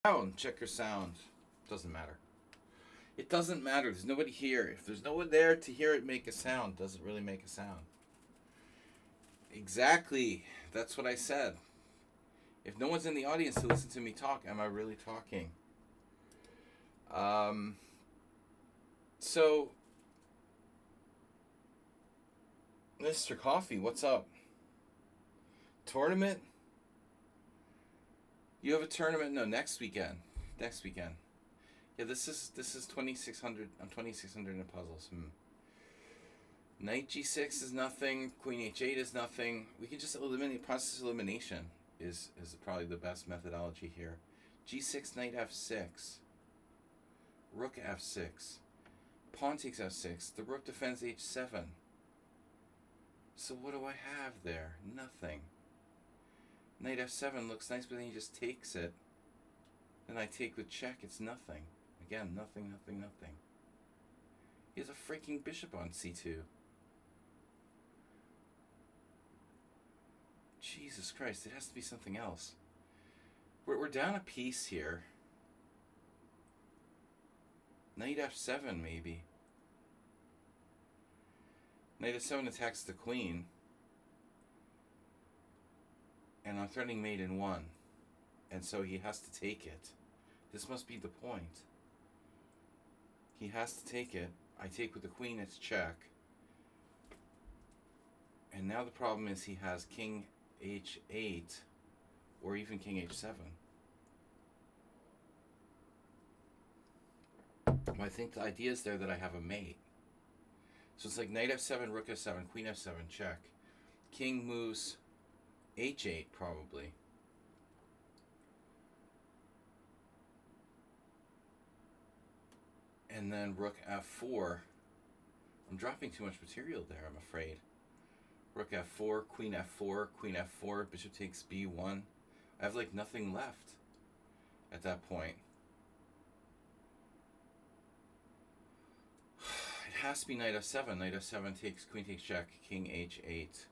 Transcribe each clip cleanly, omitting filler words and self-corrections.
Sound. Check your sound. Doesn't matter. It doesn't matter. There's nobody here. If there's no one there to hear it make a sound, doesn't really make a sound. Exactly. That's what I said. If no one's in the audience to listen to me talk, am I really talking? Um. So, Mr. Coffee, what's up? Tournament? You have a tournament? No, next weekend. Next weekend. Yeah, this is 2600. I'm 2600 in puzzles. Knight g6 is nothing. Queen h8 is nothing. We can just eliminate. Process elimination is probably the best methodology here. G6, knight f6. Rook f6. Pawn takes f6. The rook defends h7. So what do I have there? Nothing. Knight f7 looks nice, but then he just takes it. Then I take with check. It's nothing. Again, nothing, nothing, nothing. He has a freaking bishop on c2. Jesus Christ, it has to be something else. We're down a piece here. Knight f7, maybe. Knight f7 attacks the queen. And I'm threatening mate in 1. And so he has to take it. This must be the point. He has to take it. I take with the queen, it's check. And now the problem is he has king h8 or even king h7. Well, I think the idea is there that I have a mate. So it's like knight f7, rook f7, queen f7, check. King moves h8 probably. And then rook f4. I'm dropping too much material there, I'm afraid. Rook f4, queen f4, queen f4, bishop takes b1. I have like nothing left at that point. It has to be knight f7. Knight f7 takes, queen takes check, king h8.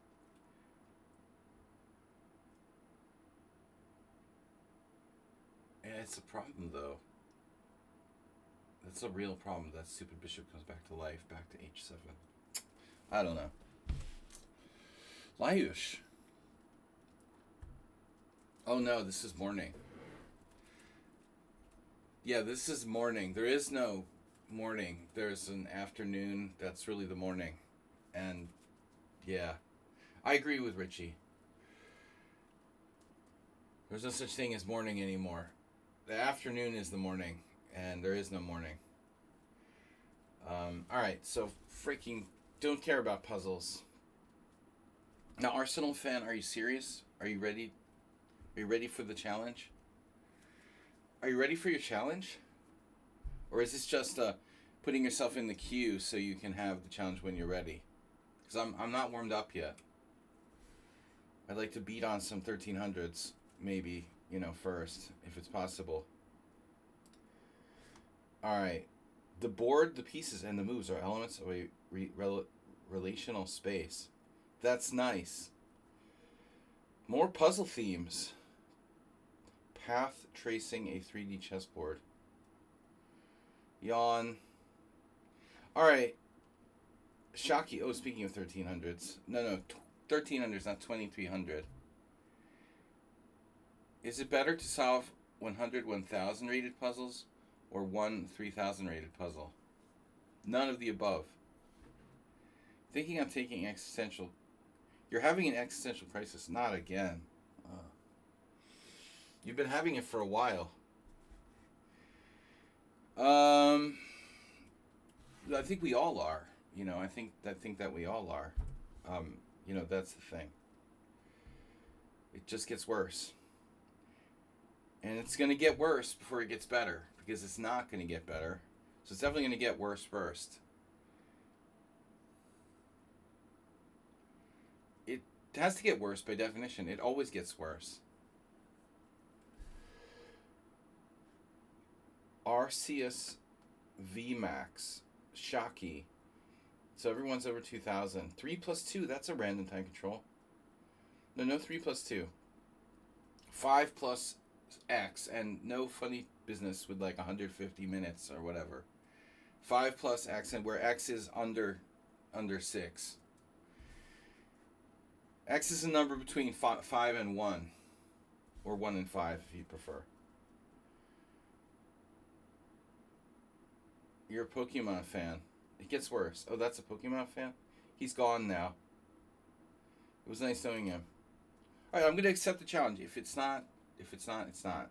And it's a problem though. That's a real problem. That stupid bishop comes back to life, back to h7. I don't know. Layush. Oh no, this is morning. Yeah, this is morning. There is no morning. There's an afternoon. That's really the morning. And yeah, I agree with Richie. There's no such thing as morning anymore. The afternoon is the morning, and there is no morning. Alright, so freaking don't care about puzzles. Now, Arsenal fan, are you serious? Are you ready? Are you ready for the challenge? Are you ready for your challenge? Or is this just putting yourself in the queue so you can have the challenge when you're ready? Because I'm not warmed up yet. I'd like to beat on some 1300s, maybe, first, if it's possible. Alright. The board, the pieces, and the moves are elements of a relational space. That's nice. More puzzle themes. Path tracing a 3D chessboard. Yawn. Alright. Shocky. Oh, speaking of 1300s. No, 1300s, not 2300. Is it better to solve 100 1000 rated puzzles or one 3000 rated puzzle? None of the above. Thinking I'm taking existential. You're having an existential crisis. Not again. You've been having it for a while. I think we all are. I think that we all are. That's the thing. It just gets worse. And it's going to get worse before it gets better. Because it's not going to get better. So it's definitely going to get worse first. It has to get worse by definition. It always gets worse. Arceus VMAX. Shocky. So everyone's over 2000. 3 plus 2, that's a random time control. No 3 plus 2. 5 plus X, and no funny business with like 150 minutes or whatever. 5 plus X, and where X is under 6. X is a number between 5 and 1, or 1 and 5 if you prefer. You're a Pokemon fan. It gets worse. Oh, that's a Pokemon fan? He's gone now. It was nice knowing him. Alright, I'm going to accept the challenge. If it's not, it's not.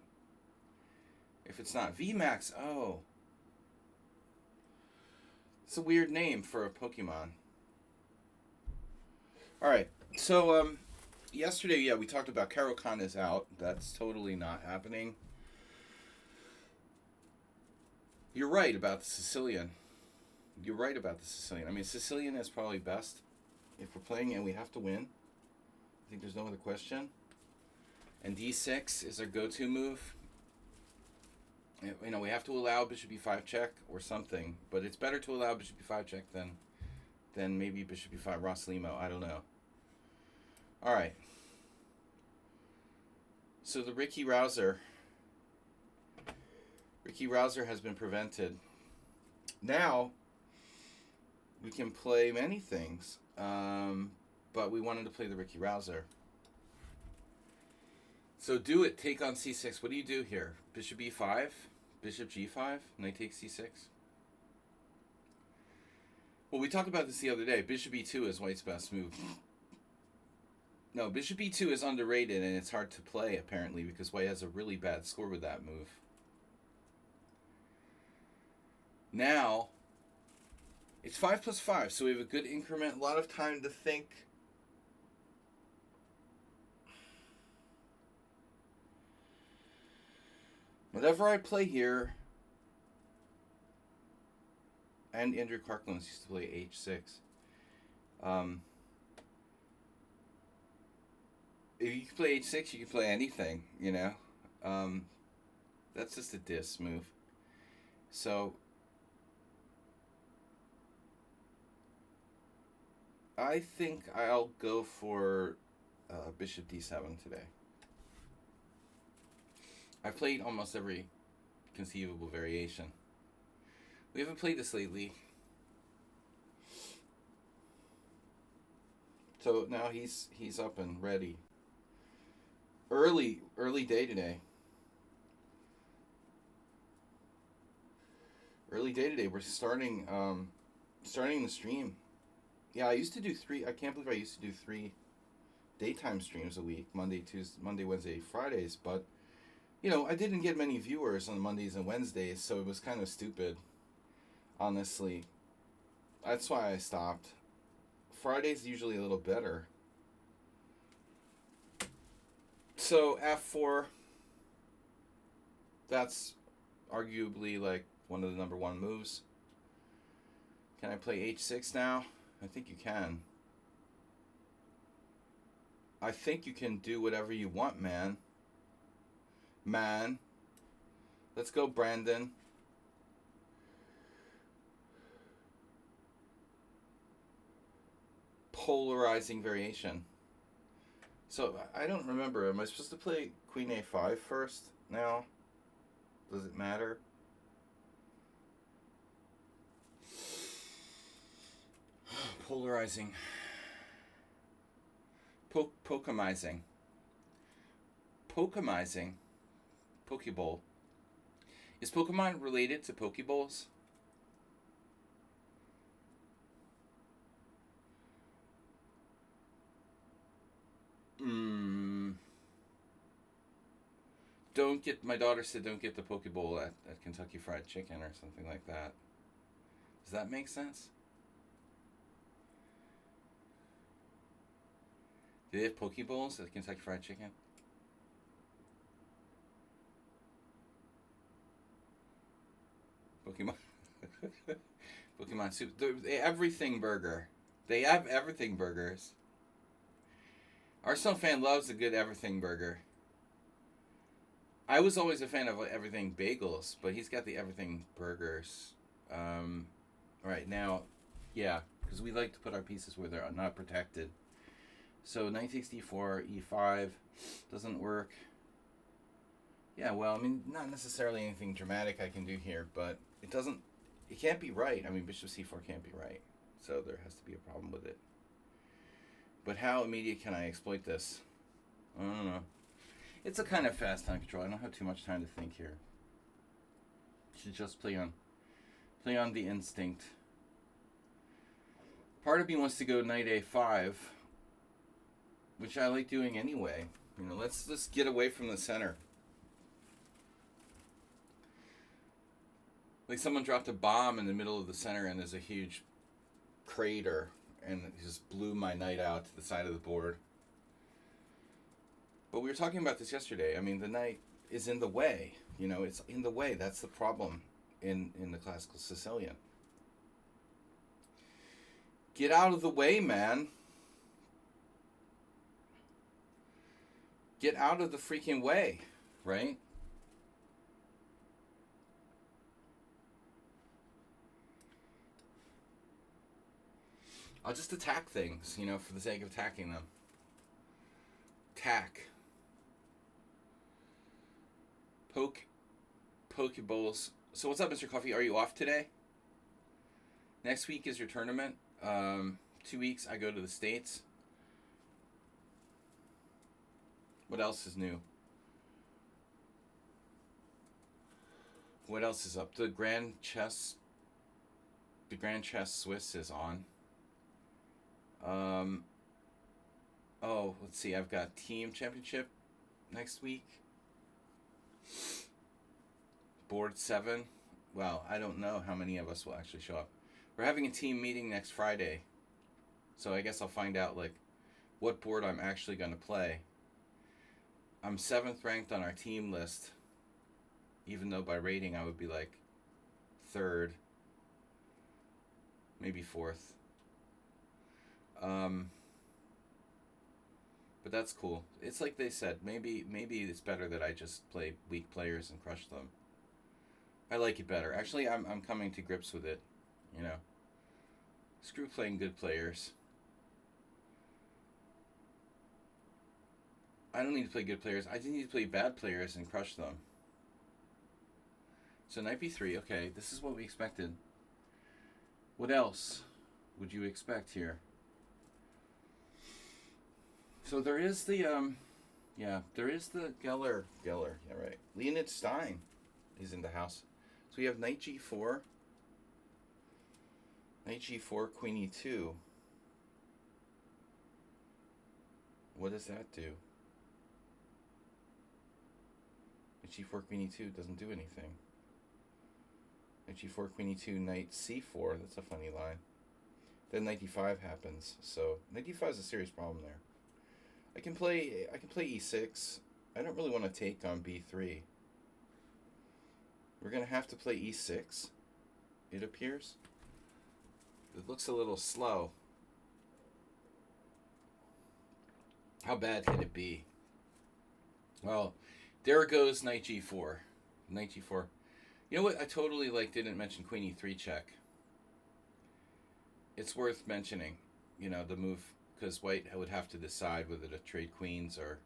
If it's not. VMAX, oh. It's a weird name for a Pokemon. Alright, so, yesterday, yeah, we talked about Caro-Kann is out. That's totally not happening. You're right about the Sicilian. I mean, Sicilian is probably best if we're playing and we have to win. I think there's no other question. And D6 is our go-to move. You know, we have to allow bishop e5 check or something, but it's better to allow bishop e5 check than maybe bishop e5 Ross Limo. I don't know. All right. So the Ricky Rouser has been prevented. Now we can play many things, but we wanted to play the Ricky Rouser. So do it. Take on c6. What do you do here? Bishop e5, bishop g5, knight takes c6. Well, we talked about this the other day. Bishop e2 is white's best move. No, bishop e2 is underrated, and it's hard to play, apparently, because white has a really bad score with that move. Now, it's 5 plus 5, so we have a good increment, a lot of time to think. Whatever I play here, and Andrew Clarklands used to play h6. If you can play h6, you can play anything, you know. That's just a diss move. So I think I'll go for bishop d7 today. I've played almost every conceivable variation. We haven't played this lately. So now he's up and ready. Early day today. We're starting the stream. Yeah, I used to do 3. I can't believe I used to do 3 daytime streams a week, Monday, Wednesday, Fridays, but you know, I didn't get many viewers on Mondays and Wednesdays, so it was kind of stupid, honestly. That's why I stopped. Friday's usually a little better. So f4, that's arguably like one of the number 1 moves. Can I play h6 now? I think you can. I think you can do whatever you want, man. Let's go, Brandon. Polarizing variation. So, I don't remember. Am I supposed to play queen a5 first now? Does it matter? Polarizing. Pokemizing. Pokeball. Is Pokemon related to Pokeballs? My daughter said don't get the Pokeball at Kentucky Fried Chicken or something like that. Does that make sense? Do they have Pokeballs at Kentucky Fried Chicken? Pokemon soup. Everything burger. They have everything burgers. Arsenal fan loves a good everything burger. I was always a fan of everything bagels, but he's got the everything burgers. Right now, yeah, because we like to put our pieces where they're not protected. So knight takes d4, e5 doesn't work. Yeah, well, I mean, not necessarily anything dramatic I can do here, but it doesn't. It can't be right. I mean, bishop c4 can't be right, so there has to be a problem with it. But how immediate can I exploit this? I don't know. It's a kind of fast time control. I don't have too much time to think here. Should just play on the instinct. Part of me wants to go knight a5, which I like doing anyway. You know, let's just get away from the center. Like someone dropped a bomb in the middle of the center and there's a huge crater and it just blew my knight out to the side of the board. But we were talking about this yesterday. I mean, the knight is in the way. You know, it's in the way. That's the problem in the classical Sicilian. Get out of the way, man. Get out of the freaking way, right? I'll just attack things, you know, for the sake of attacking them. Attack. Pokeballs. So what's up, Mr. Coffee? Are you off today? Next week is your tournament. 2 weeks I go to the States. What else is new? What else is up? The Grand Chess Swiss is on. Oh, let's see. I've got Team Championship next week. Board 7. Well, I don't know how many of us will actually show up. We're having a team meeting next Friday. So I guess I'll find out, like, what board I'm actually going to play. I'm 7th ranked on our team list. Even though by rating I would be, like, 3rd. Maybe 4th. But that's cool. It's like they said, maybe it's better that I just play weak players and crush them. I like it better. Actually, I'm coming to grips with it, you know. Screw playing good players. I don't need to play good players. I just need to play bad players and crush them. So knight b3, okay, this is what we expected. What else would you expect here? So there is the, there is the Geller, yeah, right. Leonid Stein is in the house. So we have knight g4, queen e2. What does that do? Knight g4, queen e2 doesn't do anything. Knight g4, queen e2, knight c4, that's a funny line. Then knight d5 happens, so knight d5 is a serious problem there. I can play e6. I don't really want to take on b3. We're going to have to play e6, it appears. It looks a little slow. How bad can it be? Well, there goes knight g4. Knight g4. You know what? I totally didn't mention queen e3 check. It's worth mentioning, you know, the move, because white would have to decide whether to trade queens or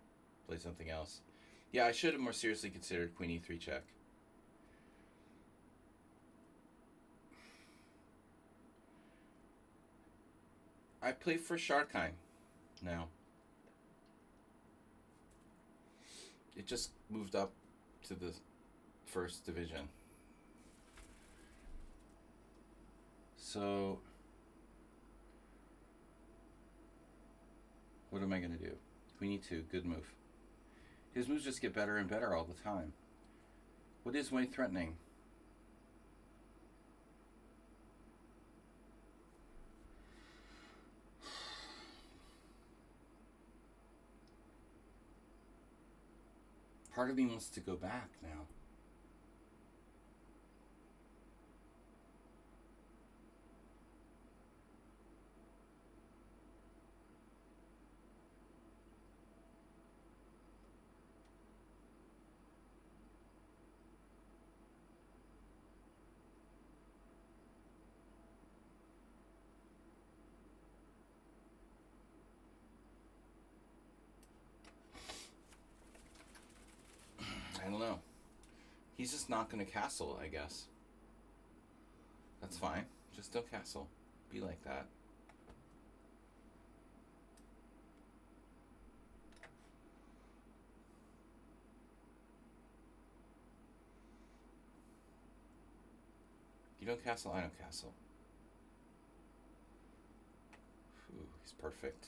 play something else. Yeah, I should have more seriously considered queen e3 check. I play for Sharkine now. It just moved up to the first division. So what am I going to do? Queen e2, good move. His moves just get better and better all the time. What is white threatening? Part of me wants to go back now. I don't know. He's just not going to castle, I guess. That's fine. Just don't castle. Be like that. You don't castle, I don't castle. Ooh, he's perfect.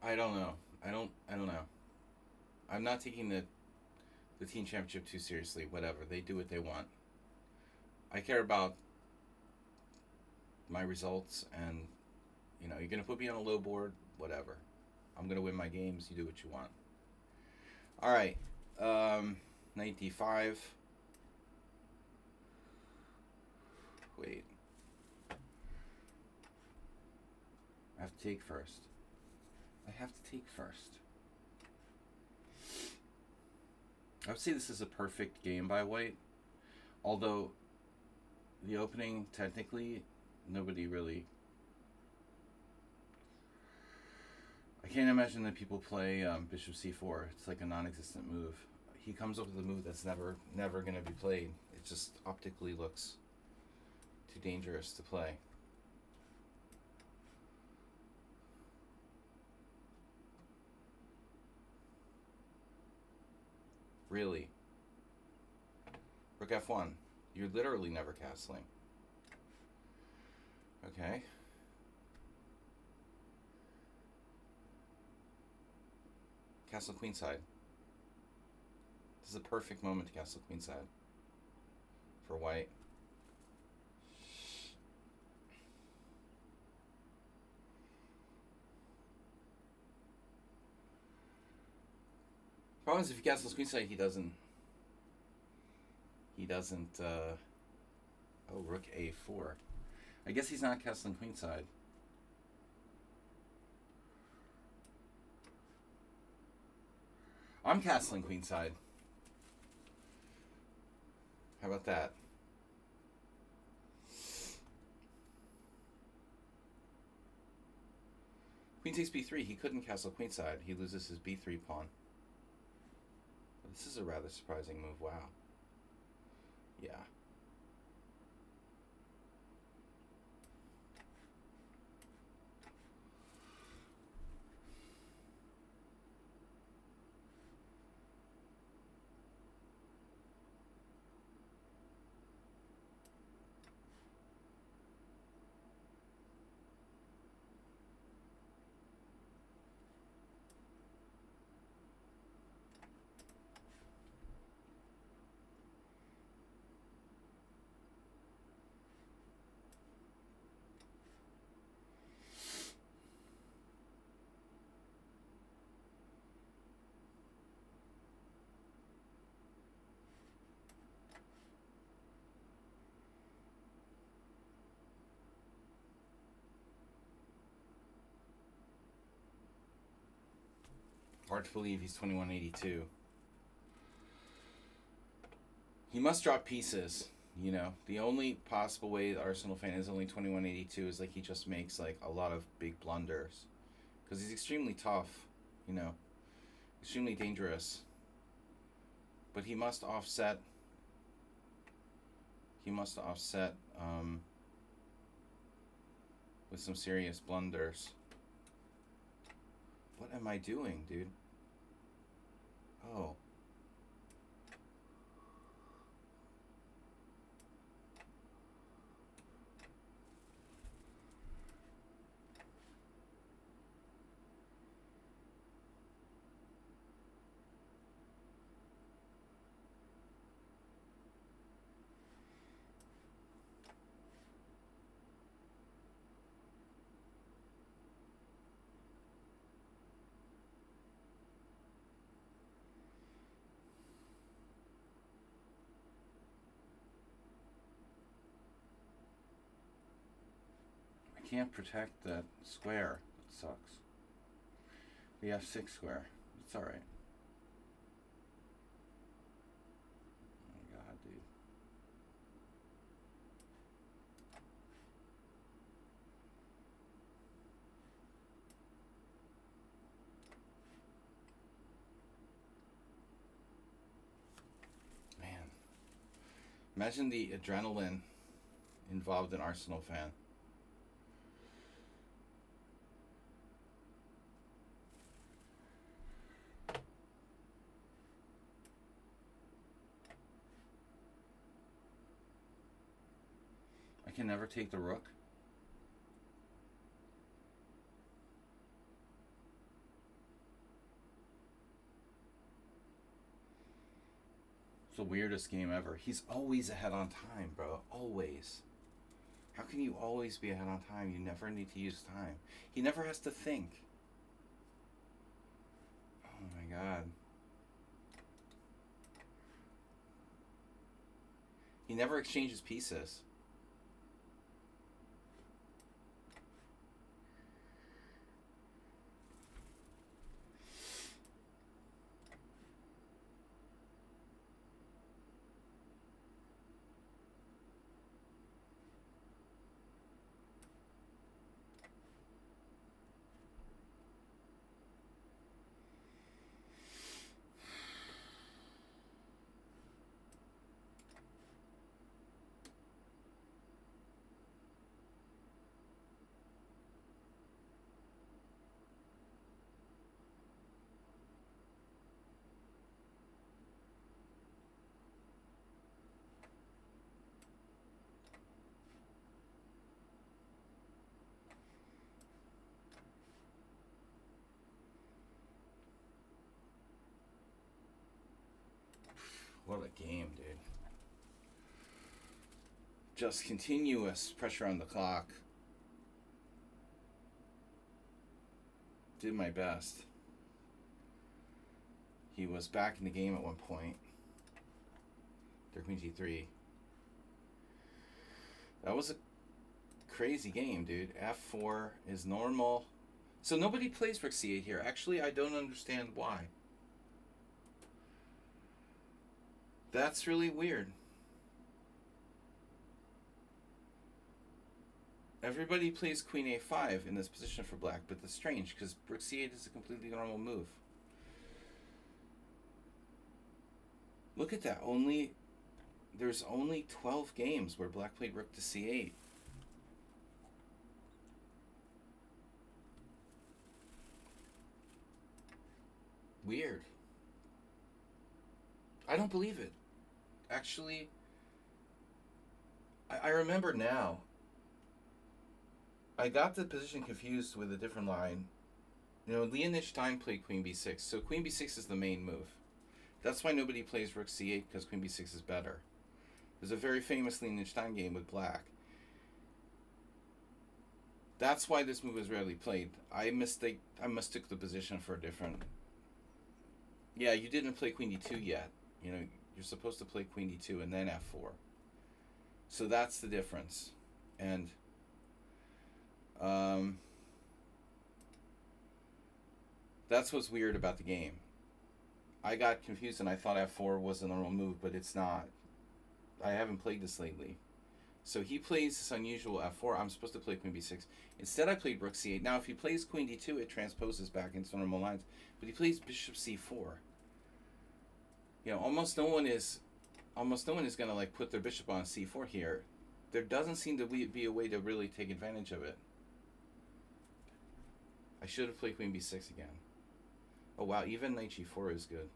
I don't know. I don't know. I'm not taking the team championship too seriously. Whatever. They do what they want. I care about my results, and you're gonna put me on a low board, whatever. I'm gonna win my games. You do what you want. All right. Knight d5. Wait. I have to take first. I would say this is a perfect game by white. Although, the opening, technically, nobody really... I can't imagine that people play bishop c4. It's like a non-existent move. He comes up with a move that's never going to be played. It just optically looks too dangerous to play. Really? Rook f1. You're literally never castling. Okay. Castle queenside. This is a perfect moment to castle queenside for white. Problem is, if he castles queenside, he doesn't. Oh, rook a4. I guess he's not castling queenside. I'm castling queenside. How about that? Queen takes b3. He couldn't castle queenside. He loses his b3 pawn. This is a rather surprising move. Wow. Yeah. Hard to believe he's 2182. He must drop pieces, The only possible way the Arsenal fan is only 2182 is like he just makes like a lot of big blunders. Because he's extremely tough, extremely dangerous. But he must offset with some serious blunders. What am I doing, dude? Oh. I can't protect that square. It sucks. The f6 square. It's alright. Oh my god, dude. Man. Imagine the adrenaline involved in Arsenal fan. I can never take the rook. It's the weirdest game ever. He's always ahead on time, bro. Always. How can you always be ahead on time? You never need to use time. He never has to think. Oh my god. He never exchanges pieces. What a game, dude. Just continuous pressure on the clock. Did my best. He was back in the game at one point. Their queen g3. That was a crazy game, dude. f4 is normal. So nobody plays rook c8 here. Actually, I don't understand why. That's really weird. Everybody plays queen a5 in this position for black, but that's strange because rook c8 is a completely normal move. Look at that. There's only 12 games where black played rook to c8. Weird. I don't believe it. Actually, I remember now. I got the position confused with a different line. You know, Liechtenstein played queen b6, so queen b6 is the main move. That's why nobody plays rook c8, because queen b6 is better. There's a very famous Liechtenstein game with black. That's why this move is rarely played. I mistook the position for a different... Yeah, you didn't play queen d2 yet. You know, you're supposed to play queen d2 and then f4. So that's the difference. And that's what's weird about the game. I got confused and I thought f4 was a normal move, but it's not. I haven't played this lately. So he plays this unusual f4. I'm supposed to play queen b6. Instead, I played rook c8. Now, if he plays queen d2, it transposes back into normal lines. But he plays bishop c4. You know, almost no one is going to like put their bishop on c4 here. There doesn't seem to be a way to really take advantage of it. I should have played queen b6 again. Oh wow, even knight g4 is good.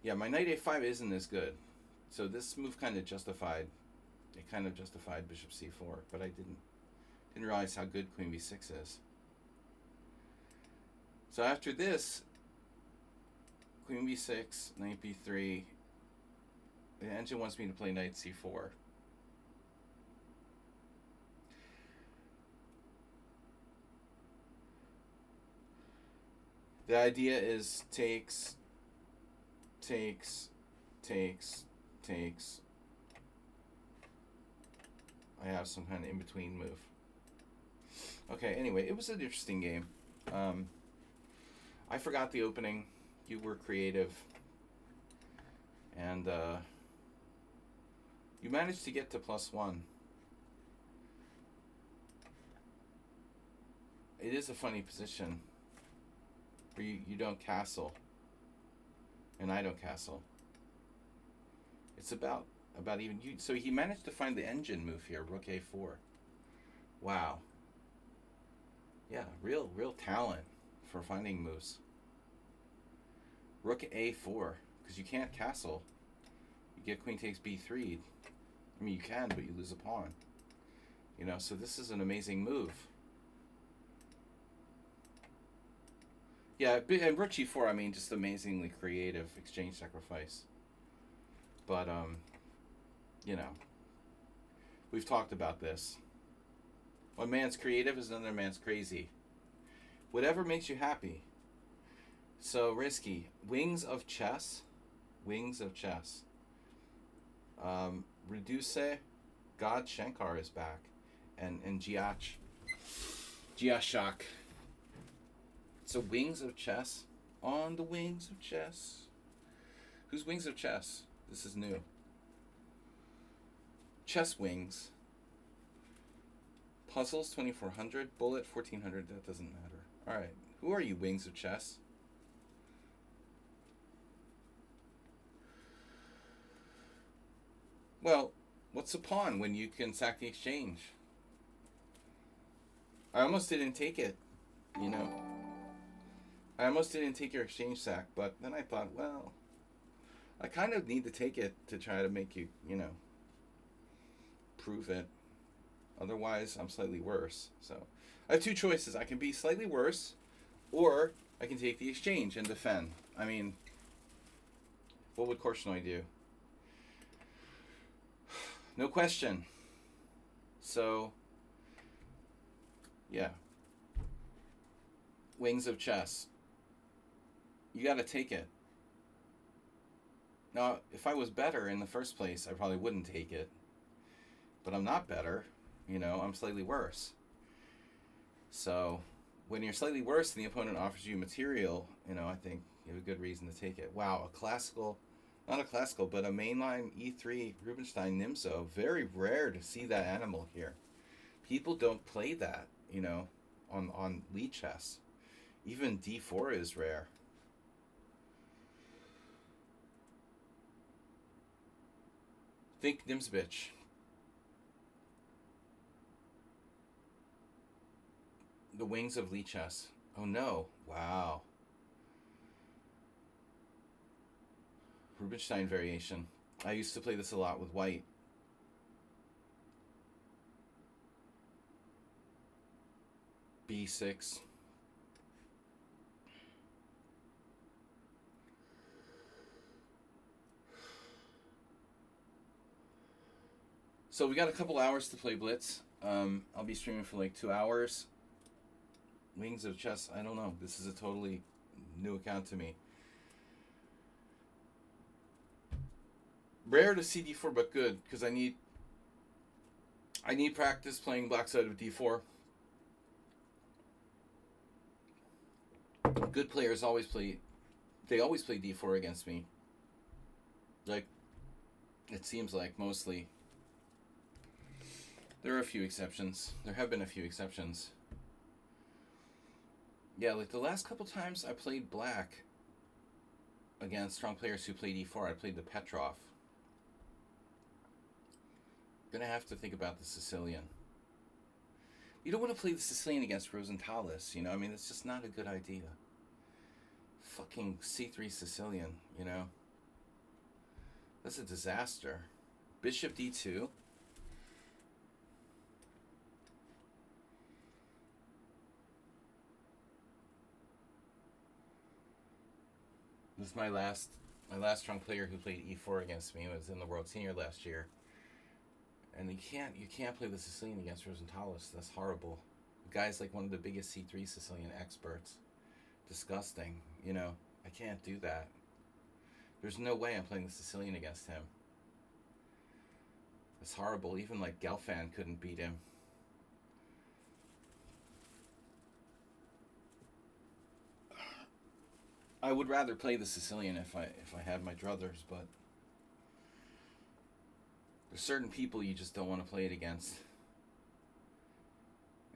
Yeah, my knight a5 isn't as good. So this move kind of justified. It kind of justified bishop c4, but I didn't realize how good queen b6 is. So after this, queen b6, knight b3. The engine wants me to play knight c4. The idea is takes. I have some kind of in-between move. Okay, anyway, it was an interesting game. Um, I forgot the opening. You were creative, and you managed to get to +1. It is a funny position where you don't castle, and I don't castle. It's about even you. So he managed to find the engine move here, Rook A4. Wow. Yeah, real talent for finding moves. Rook A4, because you can't castle. You get queen takes B3. I mean, you can, but you lose a pawn. You know, so this is an amazing move. Yeah, and Rook G4, I mean, just amazingly creative exchange sacrifice. But, you know, we've talked about this. One man's creative is another man's crazy. Whatever makes you happy. So risky. Wings of Chess. Wings of Chess. Reduce. God Shankar is back. And Giashak. So Wings of Chess. On the Wings of Chess. Who's Wings of Chess? This is new. Chess Wings. Puzzles 2400. Bullet 1400. That doesn't matter. Alright. Who are you, Wings of Chess? Well, what's a pawn when you can sack the exchange? I almost didn't take it, you know. I almost didn't take your exchange sack, but then I thought, well, I kind of need to take it to try to make you, you know, prove it. Otherwise, I'm slightly worse. So I have two choices. I can be slightly worse, or I can take the exchange and defend. I mean, what would Korchnoi do? No question. So, yeah. Wings of Chess. You got to take it. Now, if I was better in the first place, I probably wouldn't take it. But I'm not better. You know, I'm slightly worse. So, when you're slightly worse and the opponent offers you material, you know, I think you have a good reason to take it. Wow, a classical, not a classical, but a mainline E3 Rubinstein Nimzo. Very rare to see that animal here. People don't play that, you know, on lichess. Even D4 is rare. Think Nimzbich. The Wings of lichess. Oh no. Wow. Rubinstein variation. I used to play this a lot with white. B6. So we got a couple hours to play Blitz. I'll be streaming for like 2 hours. Wings of Chess, I don't know. This is a totally new account to me. Rare to see D4, but good, because I need practice playing black side of D4. Good players always play D4 against me. Like, it seems like, mostly. There are a few exceptions. There have been a few exceptions. Yeah, like the last couple times I played black against strong players who played E4, I played the Petrov. Gonna have to think about the Sicilian. You don't want to play the Sicilian against Rosenthalis, you know? I mean, it's just not a good idea. Fucking C3 Sicilian, you know? That's a disaster. Bishop D2. This is my last strong player who played E4 against me. It was in the World Senior last year. And you can't play the Sicilian against Rosenthalis. That's horrible. The guy's like one of the biggest C3 Sicilian experts. Disgusting, you know. I can't do that. There's no way I'm playing the Sicilian against him. It's horrible. Even like Gelfand couldn't beat him. I would rather play the Sicilian if I had my druthers, but there's certain people you just don't want to play it against.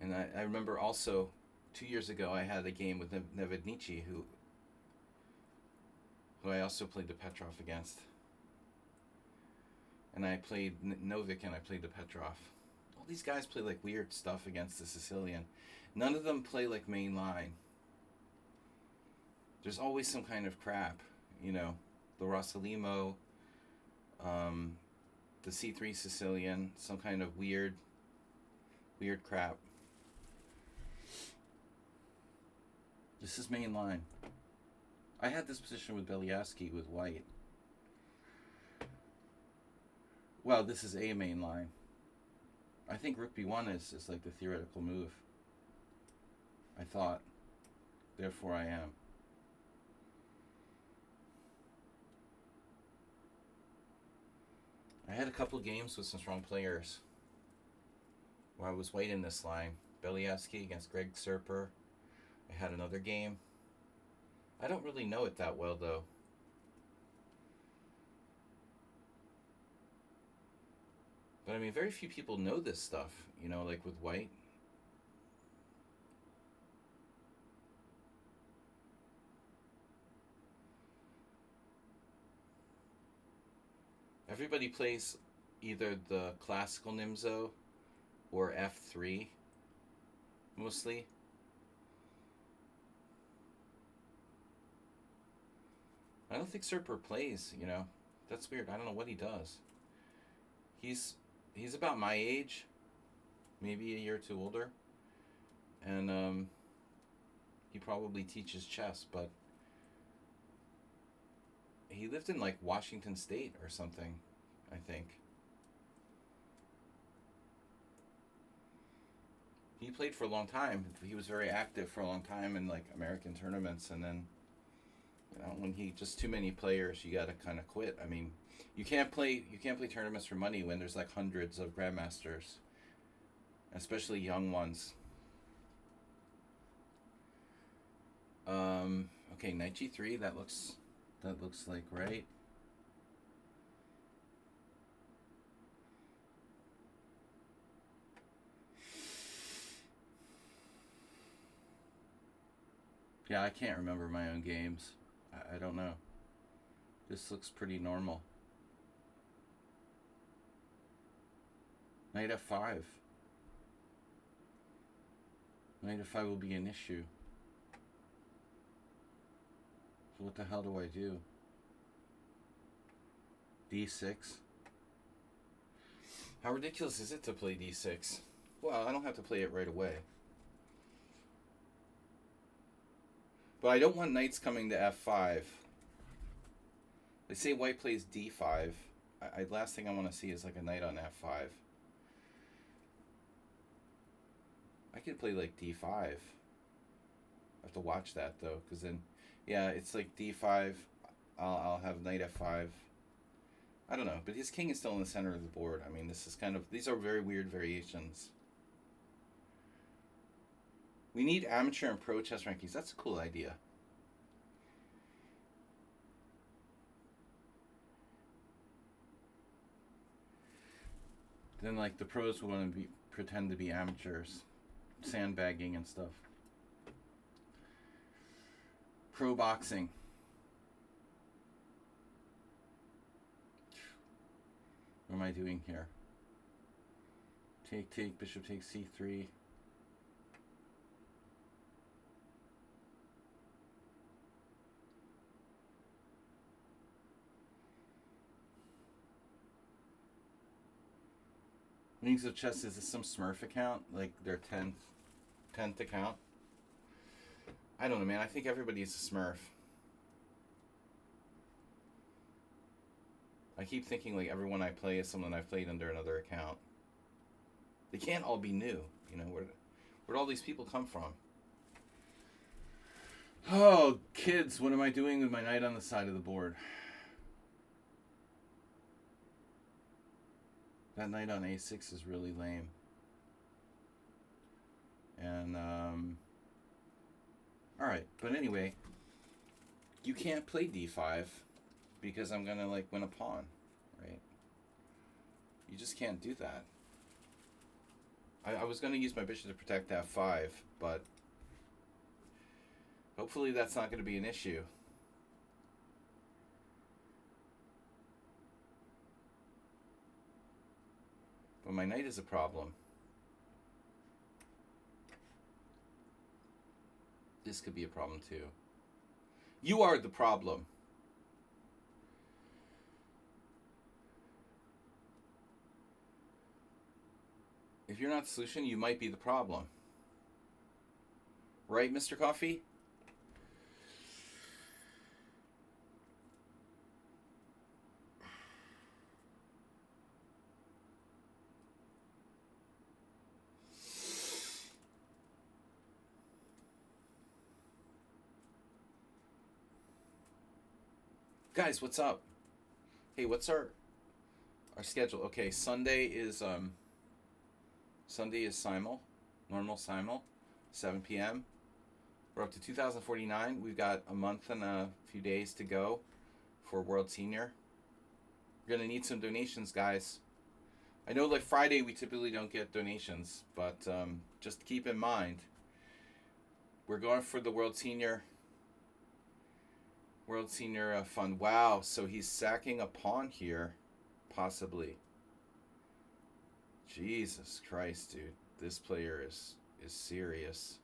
And I remember also 2 years ago I had a game with Nevednici, who I also played the Petrov against. And I played Novik and I played the Petrov. All these guys play like weird stuff against the Sicilian. None of them play like main line. There's always some kind of crap, you know, the Rossalimo, the C3 Sicilian, some kind of weird crap. This is main line. I had this position with Beliaski with white. Well, this is a main line. I think Rook B1 is like the theoretical move. I thought. Therefore I am. I had a couple games with some strong players where I was white in this line. Beliaski against Greg Serper. I had another game. I don't really know it that well, though. But I mean, very few people know this stuff, you know, like with white. Everybody plays either the classical Nimzo or F3, mostly. I don't think Serper plays, you know. That's weird. I don't know what he does. He's about my age, maybe a year or two older. And he probably teaches chess, but he lived in like Washington State or something, I think. He played for a long time. He was very active for a long time in like American tournaments, and then, you know, when he just too many players, you got to kind of quit. I mean, you can't play tournaments for money when there's like hundreds of grandmasters, especially young ones. Okay, knight g3. That looks like right. Yeah, I can't remember my own games. I don't know. This looks pretty normal. Knight f5. Knight f5 will be an issue. So what the hell do I do? d6. How ridiculous is it to play d6? Well, I don't have to play it right away. But I don't want knights coming to f5. They say white plays d5. Last thing I want to see is like a knight on f5. I could play like d5. I have to watch that though, because then, yeah, it's like d5. I'll have knight f5. I don't know, but his king is still in the center of the board. I mean, this is kind of, these are very weird variations. We need amateur and pro chess rankings. That's a cool idea. Then, like, the pros will want to pretend to be amateurs, sandbagging and stuff. Pro boxing. What am I doing here? Take, bishop takes c3. Wings of Chess, is this some Smurf account? Like their 10th account? I don't know, man. I think everybody's a Smurf. I keep thinking like everyone I play is someone I've played under another account. They can't all be new. You know, where'd all these people come from? Oh, kids, what am I doing with my knight on the side of the board? That knight on a6 is really lame. And, alright, but anyway, You can't play d5 because I'm gonna like win a pawn, right? You just can't do that. I was gonna use my bishop to protect f5, but hopefully that's not gonna be an issue. But my knight is a problem. This could be a problem too. You are the problem. If you're not the solution, you might be the problem. Right, Mr. Coffee? Guys, what's up? Hey, what's our schedule? Okay, Sunday is simul, normal simul, 7 p.m. We're up to 2049. We've got a month and a few days to go for World Senior. We're gonna need some donations, guys. I know like Friday we typically don't get donations, but just keep in mind we're going for the World Senior fund. Wow, so he's sacking a pawn here, possibly. Jesus Christ, dude. This player is serious.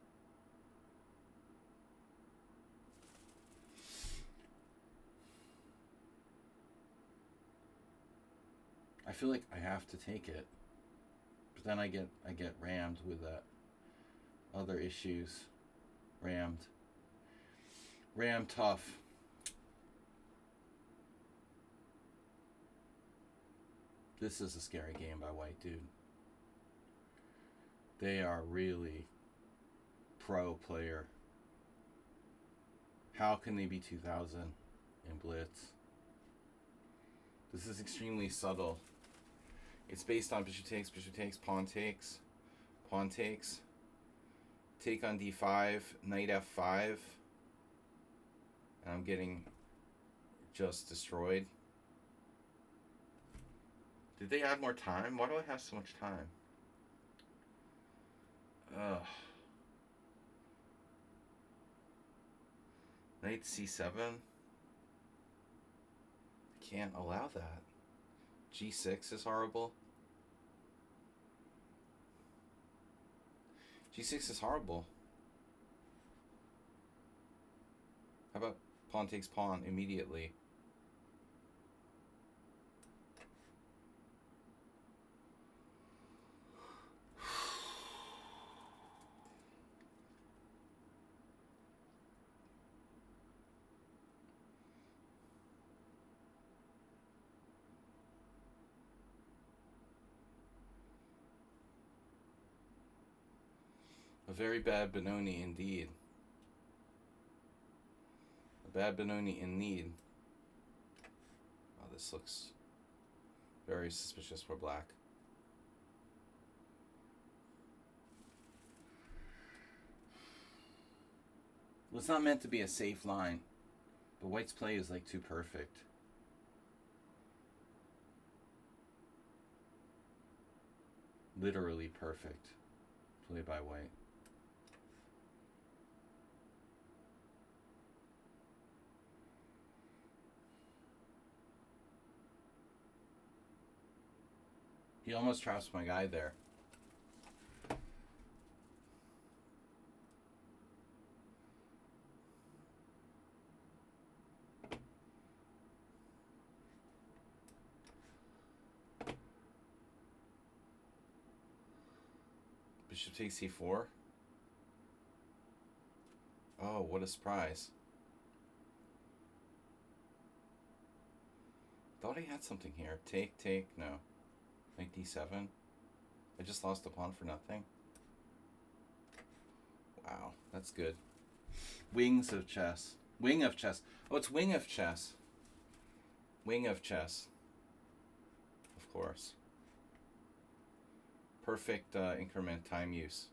I feel like I have to take it. But then I get rammed with other issues. Rammed tough. This is a scary game by white, dude. They are really pro player. How can they be 2000 in Blitz? This is extremely subtle. It's based on bishop takes, pawn takes, take on d5, knight f5, and I'm getting just destroyed. Did they add more time? Why do I have so much time? Ugh. Knight c7. Can't allow that. g6 is horrible. g6 is horrible. How about pawn takes pawn immediately? A very bad Benoni indeed. A bad Benoni indeed. Oh, this looks very suspicious for black. Well, it's not meant to be a safe line, but white's play is like too perfect. Literally perfect play by white. He almost traps my guy there. Bishop takes c4. Oh, what a surprise. Thought I had something here. Take, no. Knight d7. I just lost a pawn for nothing. Wow, that's good. Wings of chess. Wing of chess. Oh, it's wing of chess. Wing of chess. Of course. Perfect increment time use.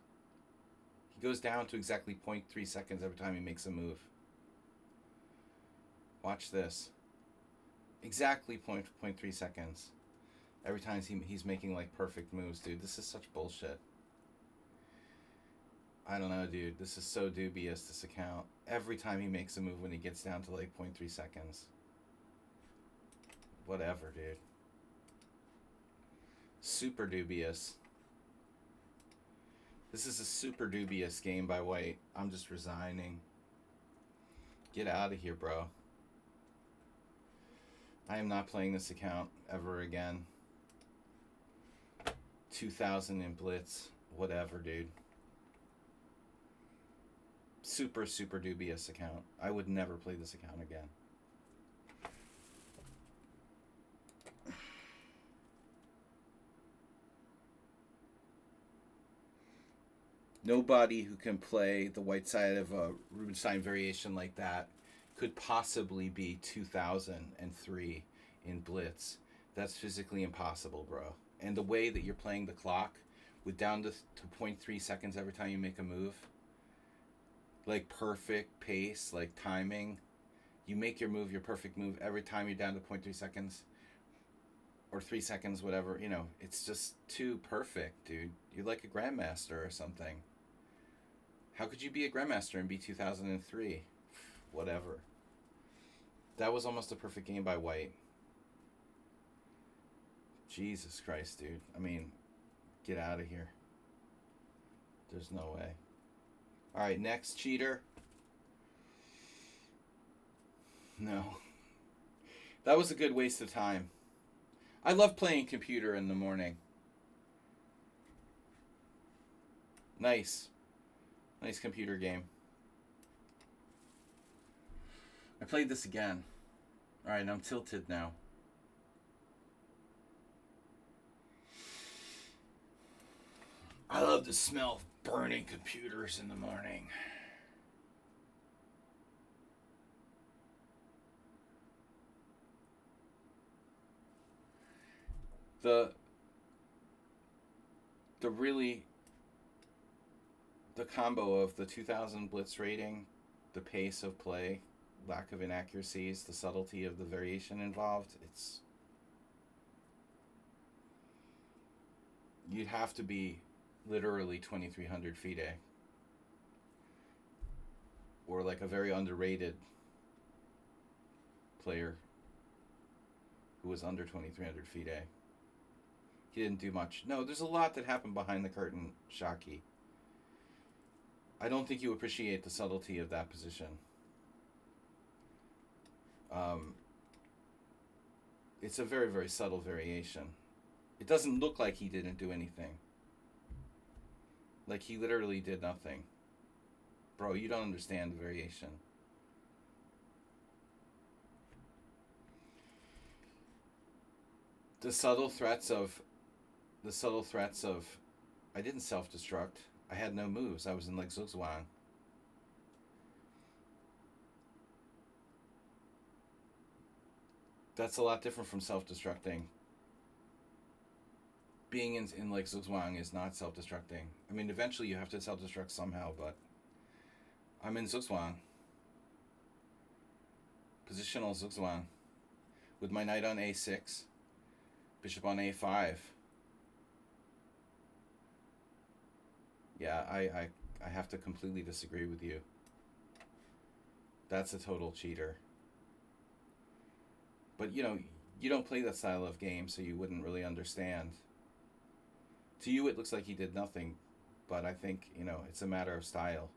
He goes down to exactly 0.3 seconds every time he makes a move. Watch this. Exactly 0.3 seconds. Every time he's making like perfect moves, dude. This is such bullshit. I don't know, dude. This is so dubious, this account. Every time he makes a move when he gets down to like 0.3 seconds. Whatever, dude. Super dubious. This is a super dubious game by White. I'm just resigning. Get out of here, bro. I am not playing this account ever again. 2000 in Blitz. Whatever, dude. Super, super dubious account. I would never play this account again. Nobody who can play the white side of a Rubinstein variation like that could possibly be 2003 in Blitz. That's physically impossible, bro. And the way that you're playing the clock with down to 0.3 seconds every time you make a move, like perfect pace, like timing, you make your move, your perfect move every time you're down to 0.3 seconds or 3 seconds, whatever, you know, it's just too perfect, dude. You're like a grandmaster or something. How could you be a grandmaster and be 2003? Whatever. That was almost a perfect game by White. Jesus Christ, dude. I mean, get out of here. There's no way. All right, next cheater. No. That was a good waste of time. I love playing computer in the morning. Nice. Nice computer game. I played this again. Alright, I'm tilted now. I love the smell of burning computers in the morning. The combo of the 2000 Blitz rating, the pace of play, lack of inaccuracies, the subtlety of the variation involved, you'd have to be literally 2300 FIDE. Or like a very underrated player who was under 2300 FIDE. He didn't do much. No, there's a lot that happened behind the curtain, Shockey. I don't think you appreciate the subtlety of that position. It's a very, very subtle variation. It doesn't look like he didn't do anything. Like he literally did nothing. Bro, you don't understand the variation. The subtle threats of I didn't self-destruct. I had no moves. I was in like Zugzwang. That's a lot different from self-destructing. Being in like Zugzwang is not self-destructing. I mean, eventually you have to self-destruct somehow, but I'm in Zugzwang. Positional Zugzwang. With my knight on a6, bishop on a5. Yeah, I have to completely disagree with you. That's a total cheater. But, you know, you don't play that style of game, so you wouldn't really understand. To you, it looks like he did nothing, but I think, you know, it's a matter of style.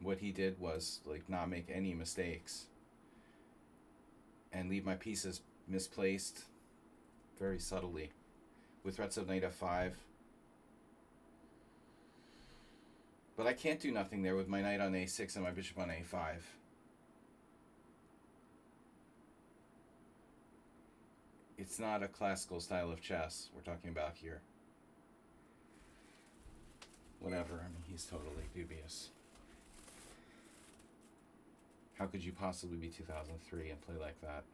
What he did was, like, not make any mistakes and leave my pieces misplaced very subtly with threats of knight f5. But I can't do nothing there with my knight on a6 and my bishop on a5. It's not a classical style of chess we're talking about here. Whatever, I mean, he's totally dubious. How could you possibly be 2003 and play like that?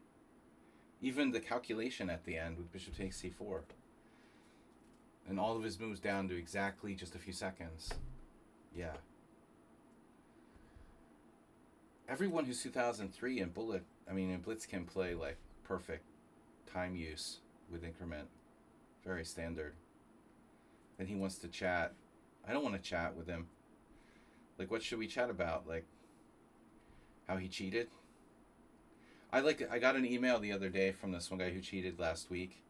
Even the calculation at the end with bishop takes c4. And all of his moves down to exactly just a few seconds. Yeah. everyone who's 2003 and in Blitz can play like perfect time use with increment. Very standard. And he wants to chat. I don't want to chat with him. Like, what should we chat about? Like, how he cheated? I got an email the other day from this one guy who cheated last week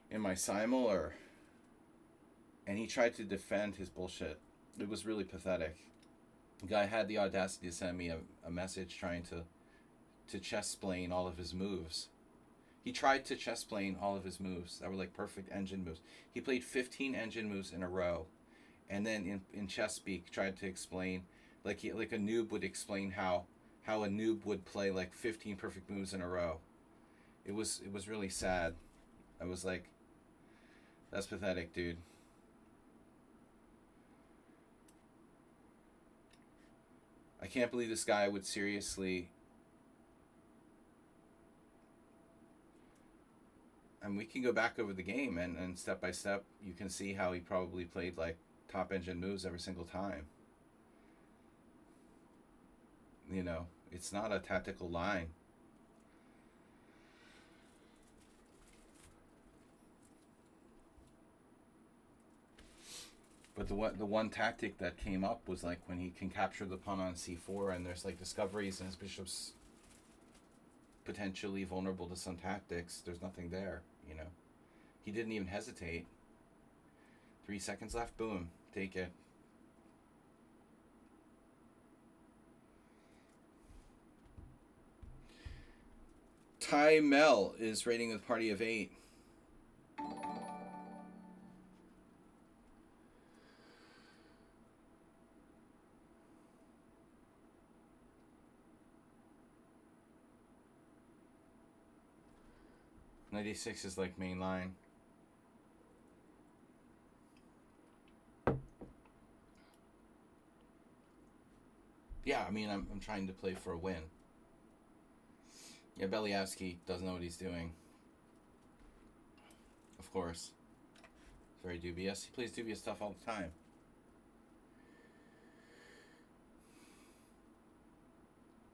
in my simul, and he tried to defend his bullshit. It was really pathetic. The guy had the audacity to send me a message trying to chess-plain all of his moves. He tried to chess-plain all of his moves that were like perfect engine moves. He played 15 engine moves in a row, and then in chess speak tried to explain like a noob would explain how a noob would play like 15 perfect moves in a row. It was really sad. I was like, that's pathetic, dude. I can't believe this guy would seriously. And we can go back over the game and step by step you can see how he probably played like top engine moves every single time. You know, it's not a tactical line. But the one tactic that came up was like when he can capture the pawn on c4 and there's like discoveries and his bishop's potentially vulnerable to some tactics. There's nothing there, you know. He didn't even hesitate. 3 seconds left, boom, take it. Ty Mel is rating with party of 8. '96 is like main line. Yeah, I mean, I'm trying to play for a win. Yeah, Beliavsky doesn't know what he's doing. Of course. It's very dubious. He plays dubious stuff all the time.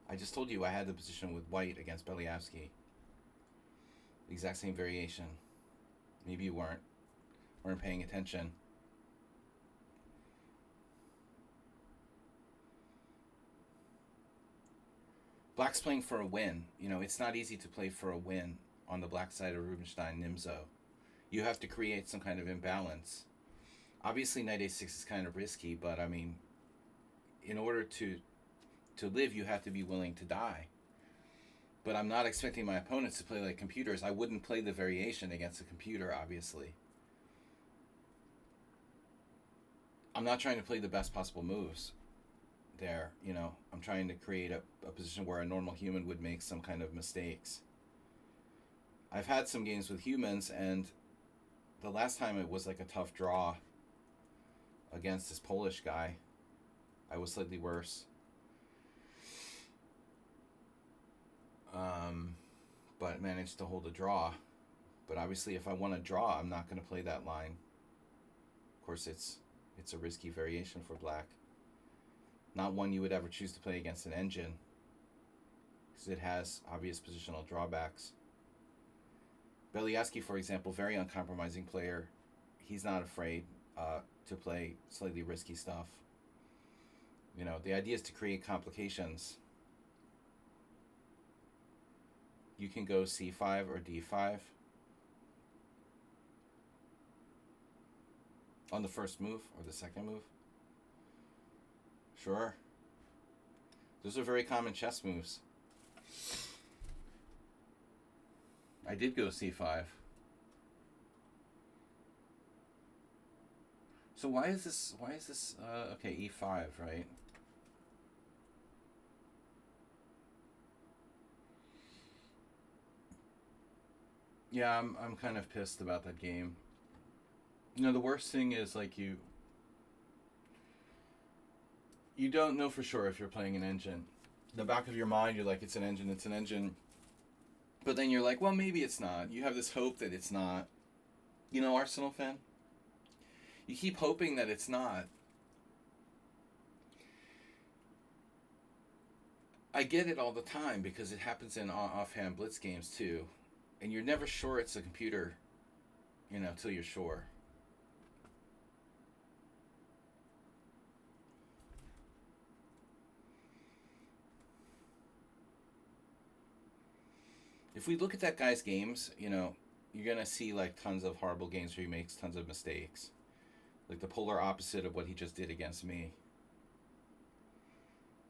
I just told you I had the position with white against Beliavsky. The exact same variation. Maybe you weren't paying attention. Black's playing for a win. You know, it's not easy to play for a win on the black side of Rubinstein Nimzo. You have to create some kind of imbalance. Obviously, knight a6 is kind of risky, but I mean, in order to live, you have to be willing to die. But I'm not expecting my opponents to play like computers. I wouldn't play the variation against a computer, obviously. I'm not trying to play the best possible moves there, you know. I'm trying to create a position where a normal human would make some kind of mistakes. I've had some games with humans, and the last time it was like a tough draw against this Polish guy. I was slightly worse. But managed to hold a draw. But obviously, if I want to draw, I'm not going to play that line. Of course, it's a risky variation for black. Not one you would ever choose to play against an engine, because it has obvious positional drawbacks. Beliavsky, for example, very uncompromising player. He's not afraid to play slightly risky stuff. You know, the idea is to create complications. You can go c5 or d5 on the first move or the second move. Sure. Those are very common chess moves. I did go c5. So why is this okay, e5, right? Yeah, I'm kind of pissed about that game. You know, the worst thing is like you don't know for sure if you're playing an engine. In the back of your mind, you're like, it's an engine. But then you're like, well, maybe it's not. You have this hope that it's not. You know, Arsenal fan? You keep hoping that it's not. I get it all the time because it happens in offhand blitz games too, and you're never sure it's a computer, till you're sure. If we look at that guy's games, you're gonna see like tons of horrible games where he makes tons of mistakes, like the polar opposite of what he just did against me.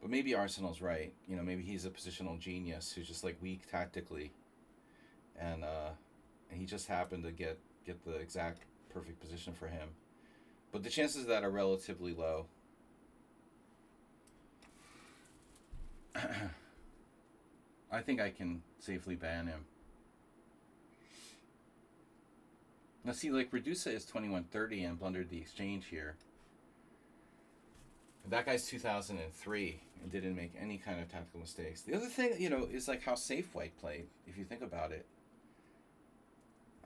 But maybe Arsenal's right. Maybe he's a positional genius who's just like weak tactically, and he just happened to get the exact perfect position for him. But the chances of that are relatively low. I think I can safely ban him. Now see, like Redusa is 2130 and blundered the exchange here. That guy's 2003 and didn't make any kind of tactical mistakes. The other thing, is like how safe White played, if you think about it.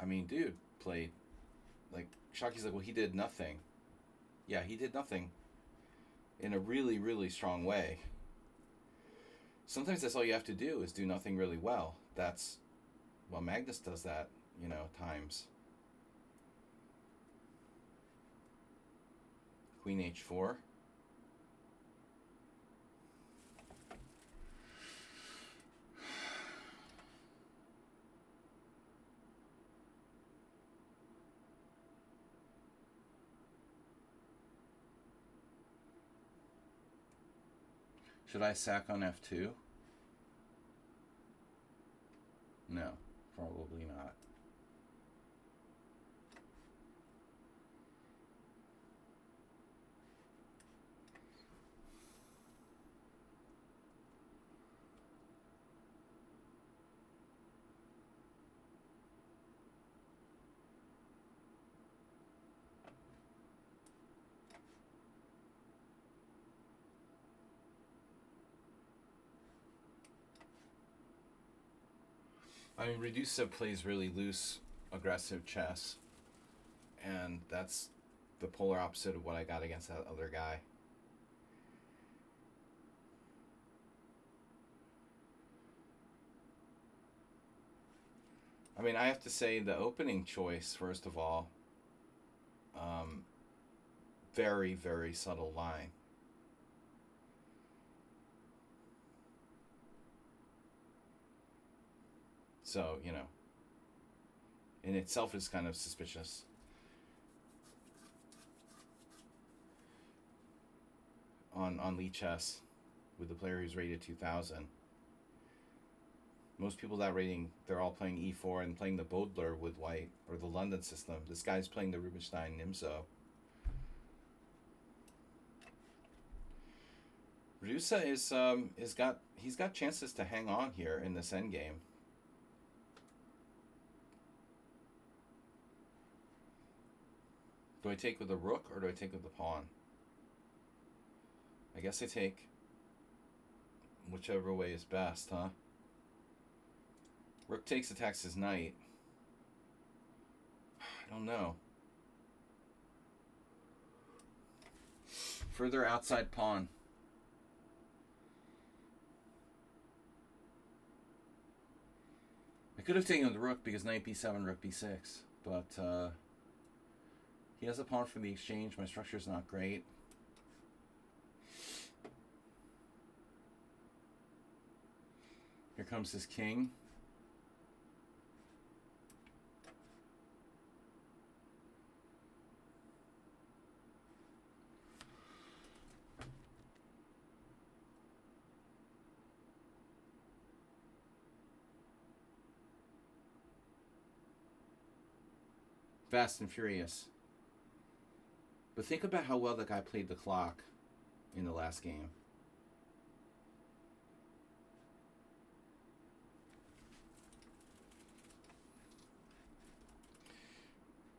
I mean, dude played, like, Shaki's like, well, he did nothing. Yeah, he did nothing in a really, really strong way. Sometimes that's all you have to do is do nothing really well. Magnus does that, times. Queen h4. Should I sack on f2? No, probably not. I mean, Redusa plays really loose, aggressive chess, and that's the polar opposite of what I got against that other guy. I mean, I have to say the opening choice, first of all, very, very subtle line. So, in itself is kind of suspicious. On lichess, with the player who's rated 2000. Most people that rating, they're all playing e4 and playing the Bodler with White, or the London system. This guy's playing the Rubinstein Nimzo. Redusa he's got chances to hang on here in this endgame. Do I take with the rook or do I take with the pawn? I guess I take whichever way is best, huh? Rook takes, attacks his knight. I don't know. Further outside pawn. I could have taken the rook because knight b7, rook b6, but he has a pawn for the exchange. My structure's not great. Here comes his king. Fast and furious. But think about how well the guy played the clock in the last game.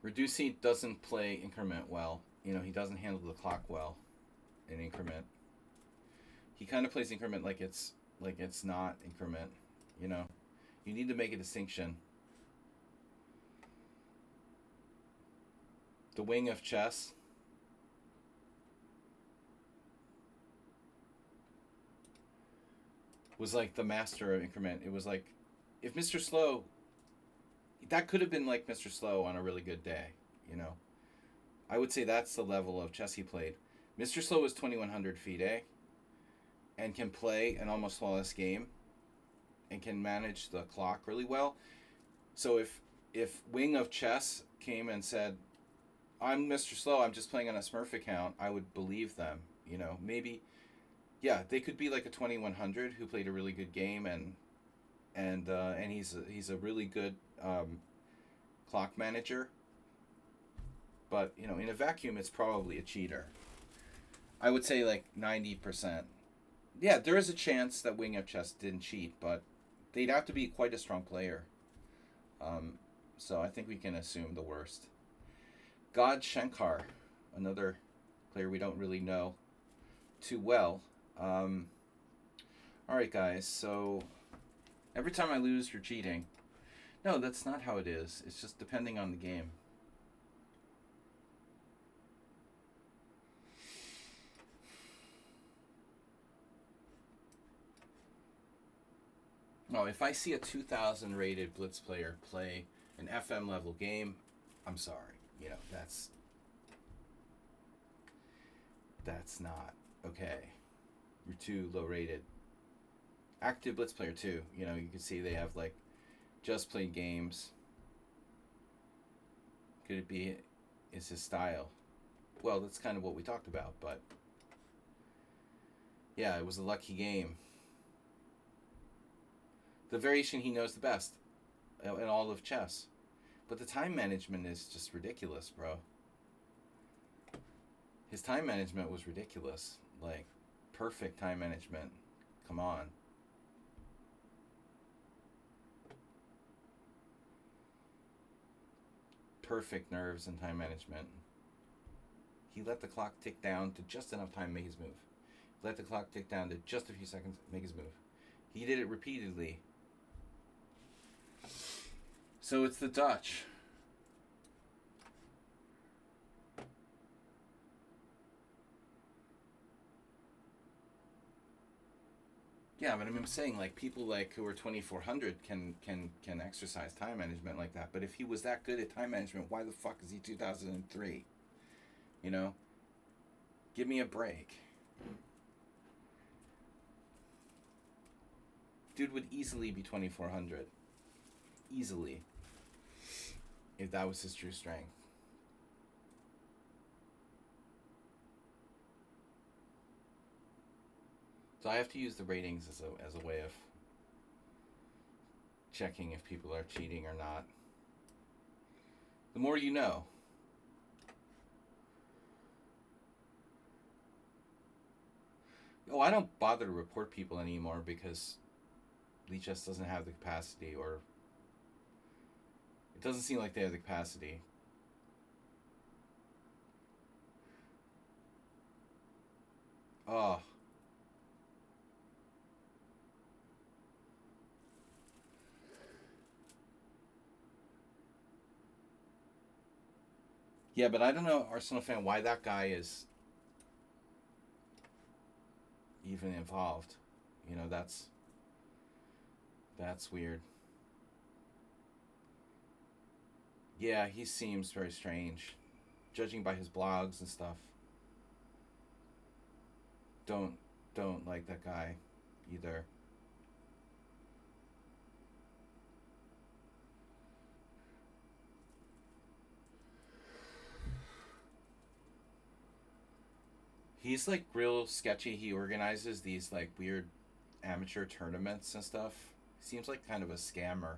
Reducing doesn't play increment well. He doesn't handle the clock well in increment. He kind of plays increment like it's not increment. You need to make a distinction. The wing of chess. was like the master of increment. It was like, if Mr. Slow, that could have been like Mr. Slow on a really good day, you know. I would say that's the level of chess he played. Mr. Slow is 2100 FIDE and can play an almost flawless game and can manage the clock really well. So if Wing of Chess came and said, "I'm Mr. Slow, I'm just playing on a Smurf account," I would believe them. You know, maybe, yeah, they could be like a 2100 who played a really good game, and he's a really good clock manager. But you know, in a vacuum, it's probably a cheater. I would say like 90%. Yeah, there is a chance that Wing of Chess didn't cheat, but they'd have to be quite a strong player. Um, so I think we can assume the worst. God Shankar, another player we don't really know too well. Um, all right, guys. So every time I lose, you're cheating. No, that's not how it is. It's just depending on the game. No, if I see a 2000 rated Blitz player play an FM level game, I'm sorry. You know, that's not okay. You're too low rated. Active Blitz player too. You know, you can see they have like just played games. Could it be is his style? Well, that's kind of what we talked about, but yeah, it was a lucky game. The variation he knows the best in all of chess. But the time management is just ridiculous, bro. His time management was ridiculous. Like, perfect time management. Come on. Perfect nerves and time management. He let the clock tick down to just enough time to make his move. Let the clock tick down to just a few seconds to make his move. He did it repeatedly. So it's the Dutch. Yeah, but I'm saying like people like who are 2400 can exercise time management like that. But if he was that good at time management, why the fuck is he 2003? You know, give me a break. Dude would easily be 2400, easily, if that was his true strength. So I have to use the ratings as a way of checking if people are cheating or not. The more you know. Oh, I don't bother to report people anymore because lichess doesn't have the capacity, or it doesn't seem like they have the capacity. Oh. Yeah, but I don't know, Arsenal fan, why that guy is even involved. You know, that's weird. Yeah, he seems very strange, judging by his blogs and stuff. Don't don't like that guy either. He's like real sketchy. He organizes these like weird amateur tournaments and stuff. Seems like kind of a scammer.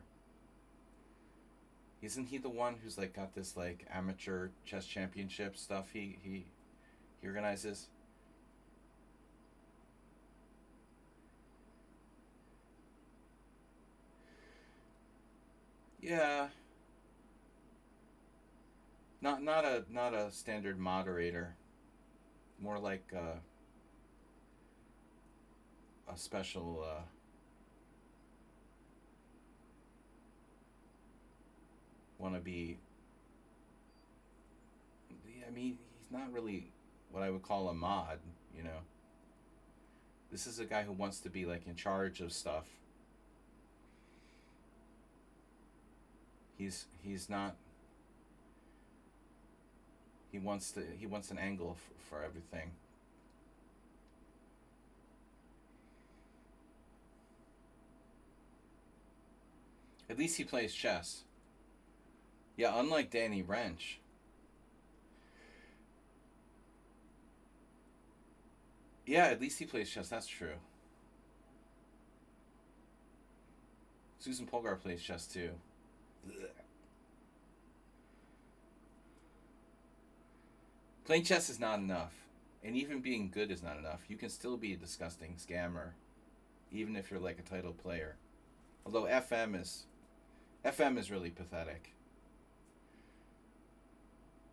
Isn't he the one who's like got this like amateur chess championship stuff he organizes? Yeah, not a standard moderator. More like a special wannabe. I mean, he's not really what I would call a mod. You know, This is a guy who wants to be like in charge of stuff. He's not. He wants an angle for everything. At least he plays chess. Yeah, unlike Danny Wrench. Yeah, at least he plays chess. That's true. Susan Polgar plays chess too. Blech. Playing chess is not enough. And even being good is not enough. You can still be a disgusting scammer, even if you're like a title player. Although FM is really pathetic.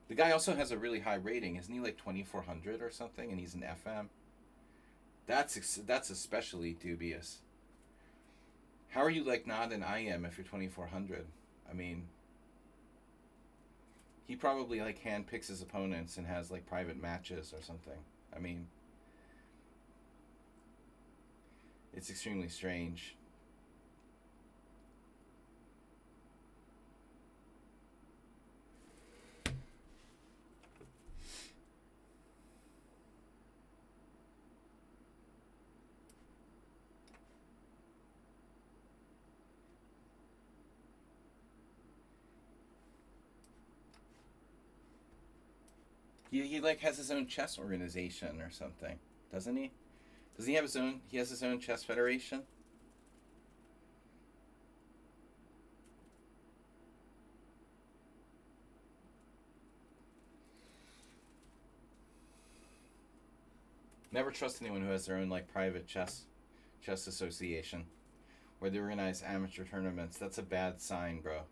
The guy also has a really high rating. Isn't he like 2400 or something? And he's an FM. That's especially dubious. How are you like not an IM if you're 2400? I mean, he probably like handpicks his opponents and has like private matches or something. I mean, it's extremely strange. He like has his own chess organization or something, doesn't he? Does he have his own? He has his own chess federation. Never trust anyone who has their own like private chess association, where they organize amateur tournaments. That's a bad sign, bro.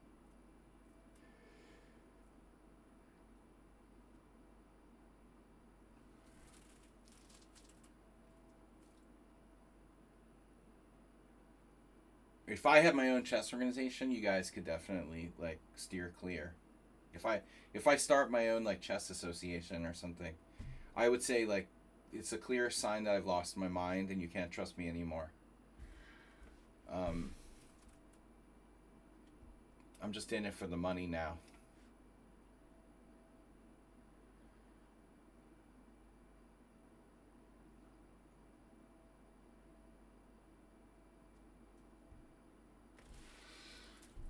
If I had my own chess organization, you guys could definitely like steer clear. If I start my own like chess association or something, I would say like it's a clear sign that I've lost my mind and you can't trust me anymore. Um, I'm just in it for the money now.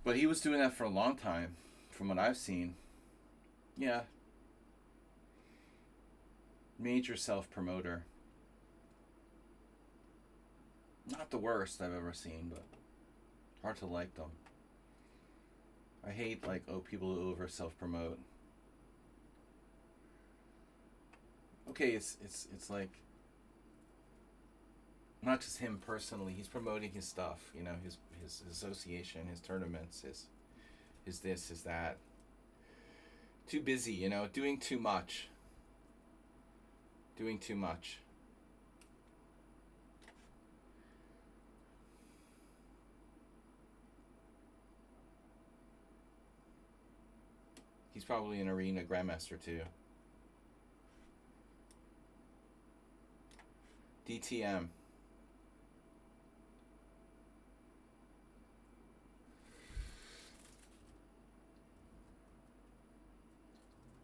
But he was doing that for a long time, from what I've seen. Yeah, major self promoter. Not the worst I've ever seen, but hard to like them. I hate like people who over self promote. Okay, it's like not just him personally. He's promoting his stuff. You know, his association, his tournaments, his this, his that. Too busy, you know, doing too much. Doing too much. He's probably an arena grandmaster too. DTM.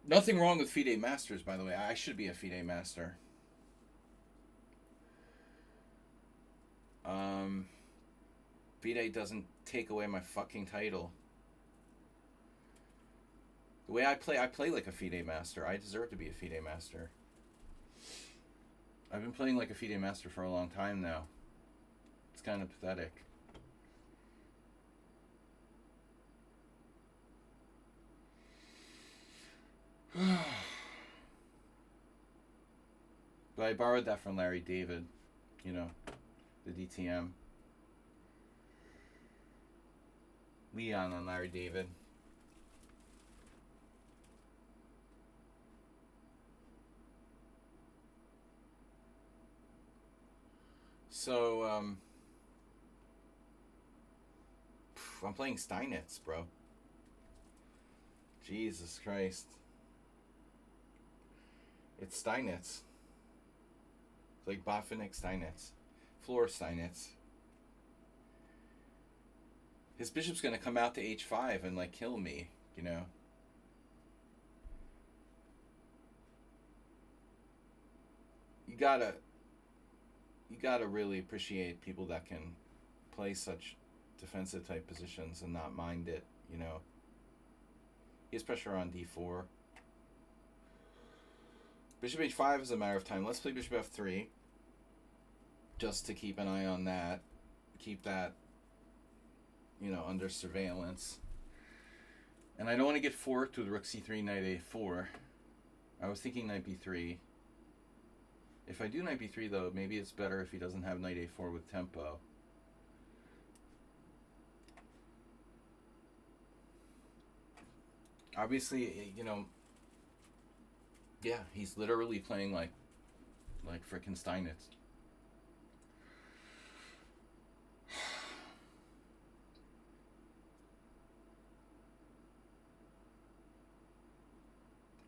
Nothing wrong with FIDE Masters, by the way. I should be a FIDE Master. FIDE doesn't take away my fucking title. The way I play like a FIDE Master. I deserve to be a FIDE Master. I've been playing like a FIDE Master for a long time now. It's kind of pathetic. But I borrowed that from Larry David, you know, the DTM. Leon and Larry David. So, I'm playing Steinitz, bro. Jesus Christ. It's Steinitz. It's like Botvinnik Steinitz. floor, Steinitz. His bishop's gonna come out to h5 and like kill me, you know. You gotta really appreciate people that can play such defensive type positions and not mind it, you know. He has pressure on d4. Bishop h5 is a matter of time. Let's play bishop f3. Just to keep an eye on that. Keep that, you know, under surveillance. And I don't want to get forked with rook c3, knight a4. I was thinking knight b3. If I do knight b3, though, maybe it's better if he doesn't have knight a4 with tempo. Obviously, you know, yeah, he's literally playing like frickin' Steinitz.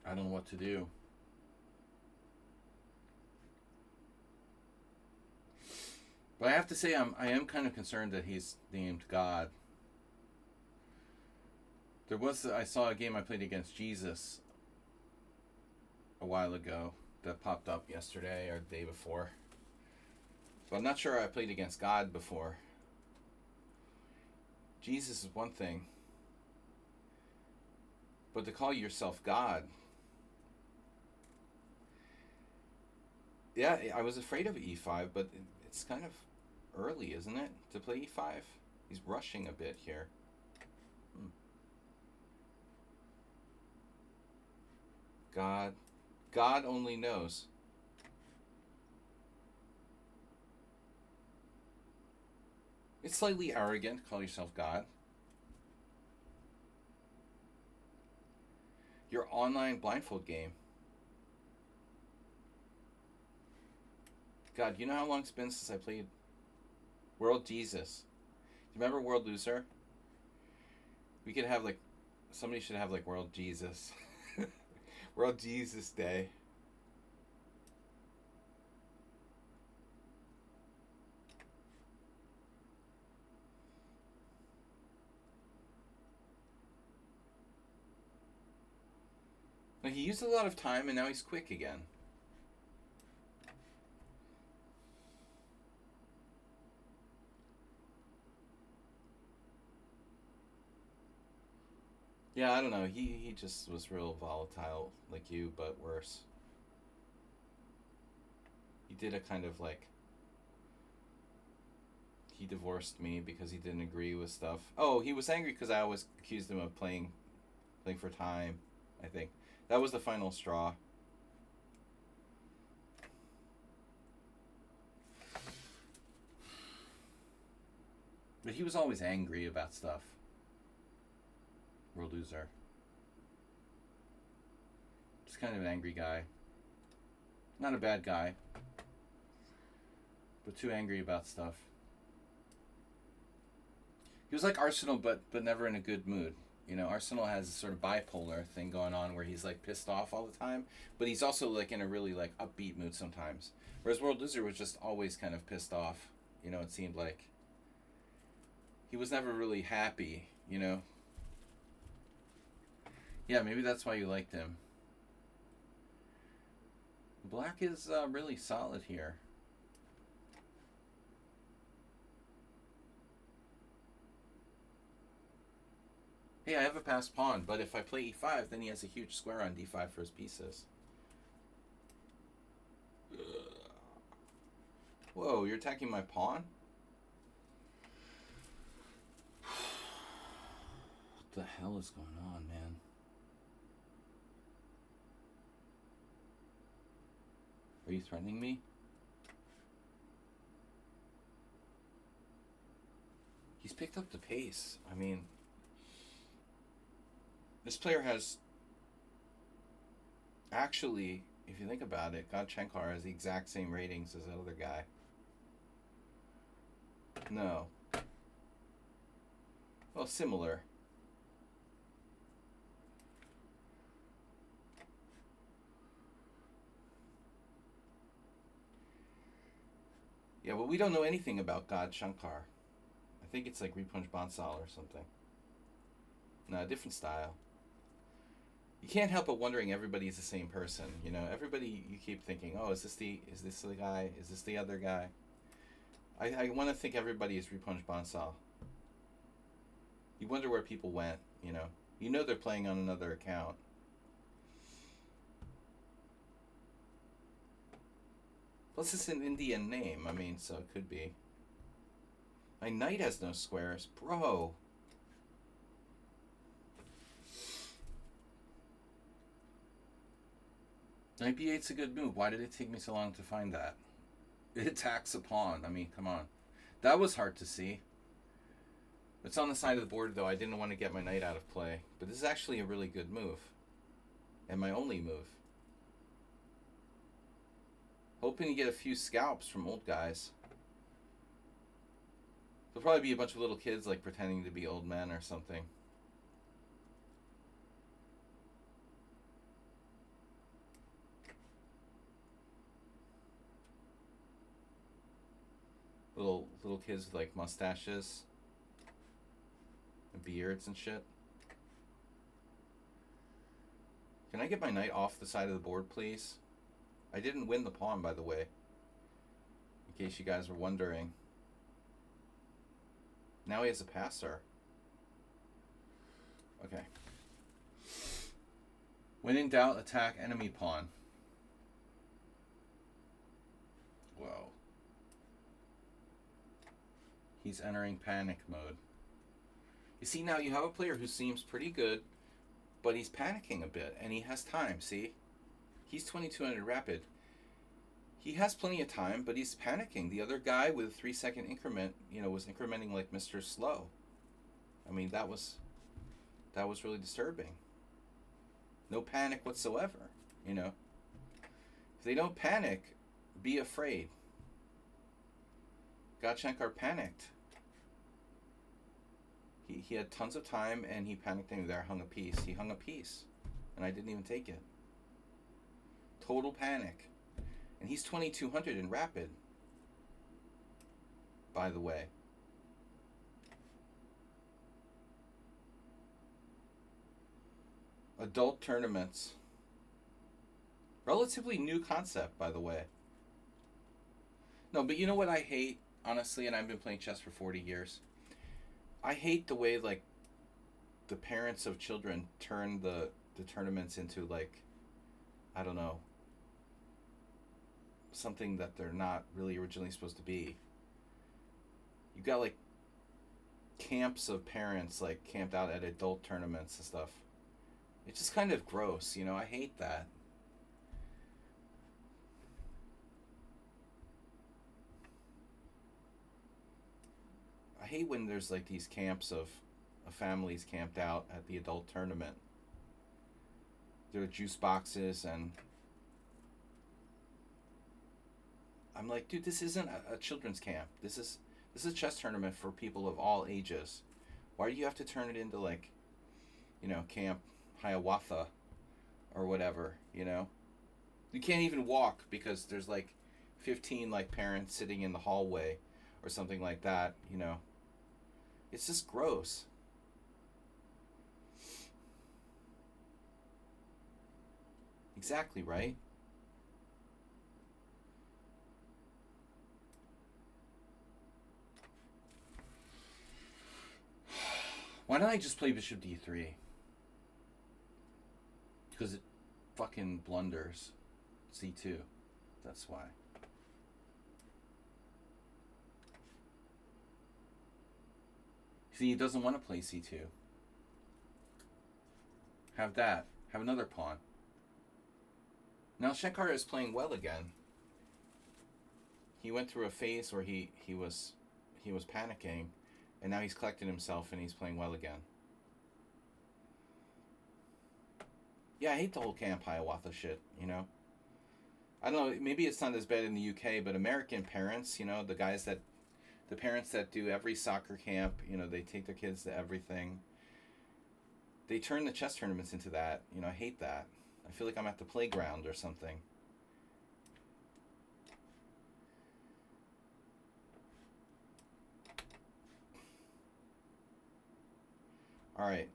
I don't know what to do. But I have to say, I am kind of concerned that he's named God. I saw a game I played against Jesus a while ago that popped up yesterday or the day before. But I'm not sure I played against God before. Jesus is one thing. But to call yourself God... Yeah, I was afraid of e5, but it's kind of early, isn't it, to play e5? He's rushing a bit here. God only knows. It's slightly arrogant to call yourself God. Your online blindfold game. God, you know how long it's been since I played World Jesus? Do you remember World Loser? We could have like, somebody should have like World Jesus. World Jesus Day. Like, he used a lot of time and now he's quick again. Yeah, I don't know. He just was real volatile like you, but worse. He did a kind of like... He divorced me because he didn't agree with stuff. Oh, he was angry because I always accused him of playing for time, I think. That was the final straw. But he was always angry about stuff. World Loser. Just kind of an angry guy. Not a bad guy. But too angry about stuff. He was like Arsenal, but never in a good mood. You know, Arsenal has this sort of bipolar thing going on where he's like pissed off all the time, but he's also like in a really like upbeat mood sometimes. Whereas World Loser was just always kind of pissed off. You know, it seemed like he was never really happy, you know. Yeah, maybe that's why you liked him. Black is really solid here. Hey, I have a passed pawn, but if I play e5, then he has a huge square on d5 for his pieces. Whoa, you're attacking my pawn? What the hell is going on, man? Are you threatening me? He's picked up the pace. I mean, this player has actually, if you think about it, Godchenkar has the exact same ratings as the other guy. No. Well, similar. Yeah, well, we don't know anything about God Shankar. I think it's like Ripunj Bansal or something. No, different style. You can't help but wondering everybody's the same person. You know, everybody you keep thinking, oh, is this the guy? Is this the other guy? I want to think everybody is Ripunj Bansal. You wonder where people went. You know they're playing on another account. Plus, it's an Indian name. I mean, so it could be. My knight has no squares, bro. Knight b8's a good move. Why did it take me so long to find that? It attacks a pawn. I mean, come on. That was hard to see. It's on the side of the board, though. I didn't want to get my knight out of play. But this is actually a really good move. And my only move. Hoping to get a few scalps from old guys. There'll probably be a bunch of little kids, like, pretending to be old men or something. Little kids with, like, mustaches. And beards and shit. Can I get my knight off the side of the board, please? I didn't win the pawn, by the way. In case you guys were wondering. Now he has a passer. Okay. When in doubt, attack enemy pawn. Whoa. He's entering panic mode. You see, now you have a player who seems pretty good, but he's panicking a bit, and he has time, see? He's 2200 rapid. He has plenty of time, but he's panicking. The other guy with a 3-second increment, was incrementing like Mr. Slow. I mean, that was really disturbing. No panic whatsoever, If they don't panic, be afraid. Godshankar panicked. He had tons of time, and he panicked and there hung a piece. He hung a piece, and I didn't even take it. Total panic. And he's 2200 in rapid, by the way. Adult tournaments. Relatively new concept, by the way. No, but you know what I hate, honestly, and I've been playing chess for 40 years. I hate the way, like, the parents of children turn the tournaments into, like, I don't know, something that they're not really originally supposed to be. You got, like, camps of parents, like, camped out at adult tournaments and stuff. It's just kind of gross, I hate that. I hate when there's, like, these camps of families camped out at the adult tournament. There are juice boxes, and I'm like, dude, this isn't a children's camp. This is a chess tournament for people of all ages. Why do you have to turn it into, like, Camp Hiawatha or whatever, You can't even walk because there's, like, 15, like, parents sitting in the hallway or something like that, It's just gross. Exactly, right? Why don't I just play bishop d3? Because it fucking blunders c2. That's why. See, he doesn't want to play c2. Have that. Have another pawn. Now Shankar is playing well again. He went through a phase where he was panicking, and now he's collected himself and he's playing well again. Yeah, I hate the whole Camp Hiawatha shit, I don't know, maybe it's not as bad in the UK, but American parents, the parents that do every soccer camp, they take their kids to everything. They turn the chess tournaments into that. I hate that. I feel like I'm at the playground or something. All right.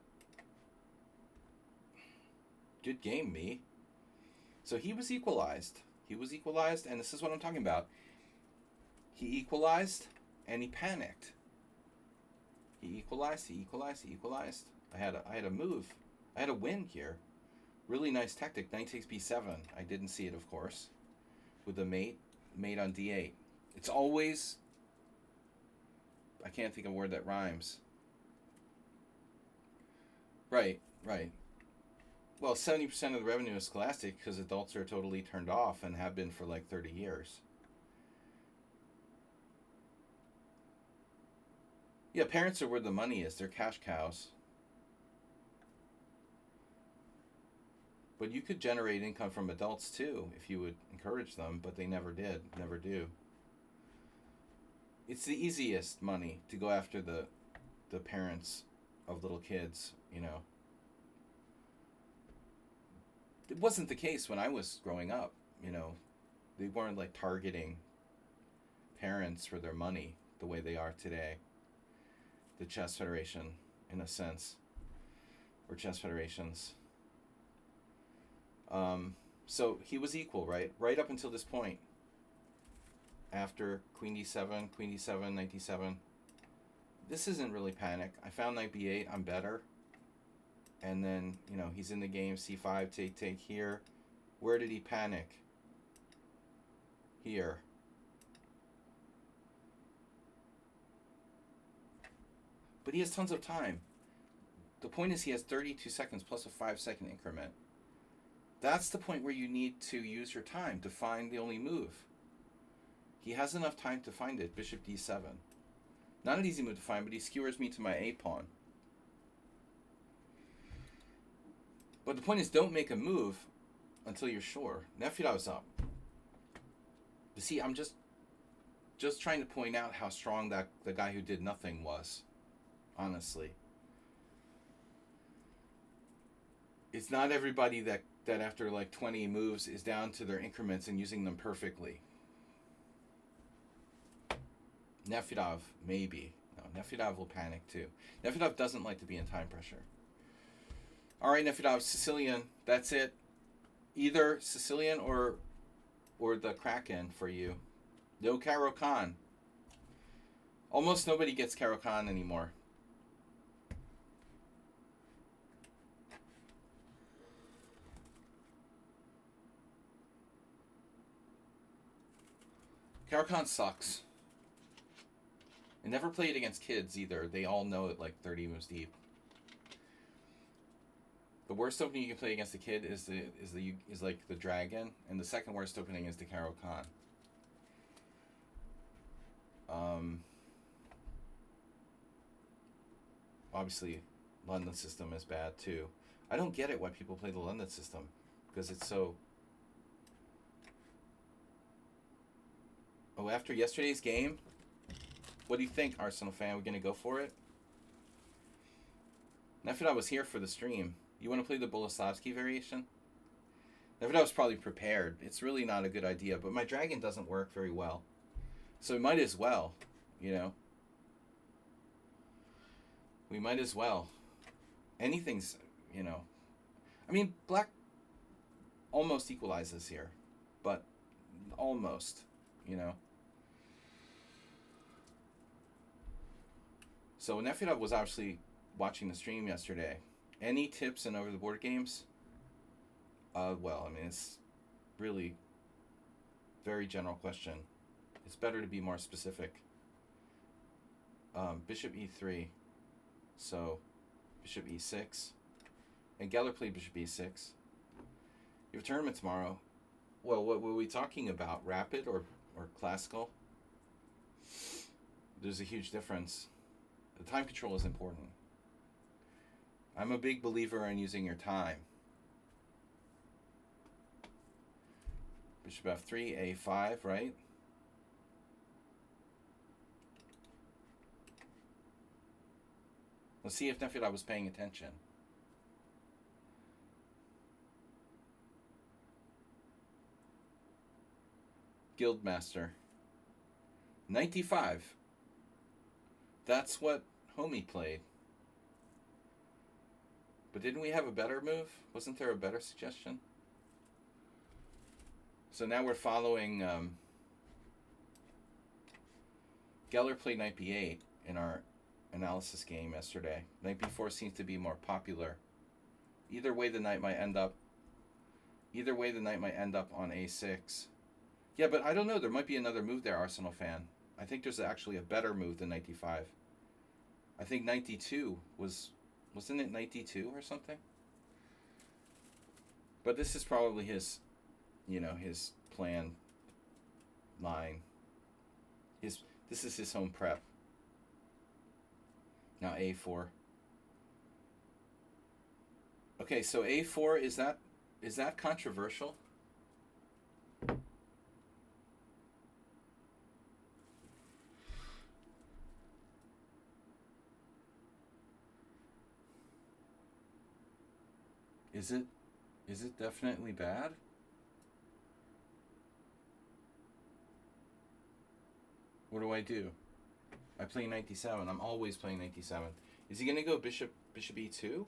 Good game, me. So he was equalized. He was equalized, and this is what I'm talking about. He equalized, and he panicked. He equalized. He equalized. He equalized. I had a move. I had a win here. Really nice tactic. Knight takes b7. I didn't see it, of course. With the mate on d8. It's always. I can't think of a word that rhymes. Right. Well, 70% of the revenue is scholastic because adults are totally turned off and have been for like 30 years. Yeah, parents are where the money is. They're cash cows. But you could generate income from adults too if you would encourage them, but they never did, never do. It's the easiest money to go after the parents of little kids, you know. It wasn't the case when I was growing up, you know. They weren't like targeting parents for their money the way they are today. The chess federation, in a sense, or chess federations. So he was equal, right? Right up until this point. After queen d7, knight d7. This isn't really panic. I found knight b8. I'm better. And then, you know, he's in the game. c5, take here. Where did he panic? Here. But he has tons of time. The point is he has 32 seconds plus a 5-second increment. That's the point where you need to use your time to find the only move. He has enough time to find it. Bishop d7. Not an easy move to find, but he skewers me to my a pawn. But the point is, don't make a move until you're sure. Nefyadov's up. But see, I'm just trying to point out how strong the guy who did nothing was. Honestly. It's not everybody that after like 20 moves is down to their increments and using them perfectly. Nefyadov, maybe. No, Nefyadov will panic too. Nefyadov doesn't like to be in time pressure. All right, Nefyadov, Sicilian. That's it. Either Sicilian or the Kraken for you. No Caro-Kann. Almost nobody gets Caro-Kann anymore. Caro-Kann sucks. And never play it against kids either. They all know it like 30 moves deep. The worst opening you can play against a kid is like the dragon, and the second worst opening is the Caro-Kann. Obviously, London system is bad too. I don't get it why people play the London system, because it's so. Oh, after yesterday's game, what do you think, Arsenal fan? We're gonna go for it? Nefyadov was here for the stream. You want to play the Boleslavsky variation? Nefyadov was probably prepared. It's really not a good idea, but my dragon doesn't work very well. So we might as well, you know. We might as well. Anything's, you know. I mean, black almost equalizes here, but almost, you know. So Nefyadov was obviously watching the stream yesterday. Any tips in over-the-board games? Well, I mean, it's really very general question. It's better to be more specific. Bishop e3. So, bishop e6. And Geller played bishop e6. You have a tournament tomorrow. Well, what were we talking about? Rapid or classical? There's a huge difference. The time control is important. I'm a big believer in using your time. Bishop f3, a5, right? Let's see if Nefyadov was paying attention. Guildmaster. Knight d5. That's what Homie played. But didn't we have a better move? Wasn't there a better suggestion? So now we're following. Geller played knight b8 in our analysis game yesterday. Knight b4 seems to be more popular. Either way, the knight might end up. Either way, the knight might end up on a6. Yeah, but I don't know. There might be another move there, Arsenal fan. I think there's actually a better move than knight d5. I think knight d2 wasn't it knight d2 or something? But this is probably his, his plan line. This is his home prep. Now a4. Okay, so a4, is that controversial? Is it definitely bad? What do I do? I play knight d7. I'm always playing knight d7. Is he going to go bishop e2?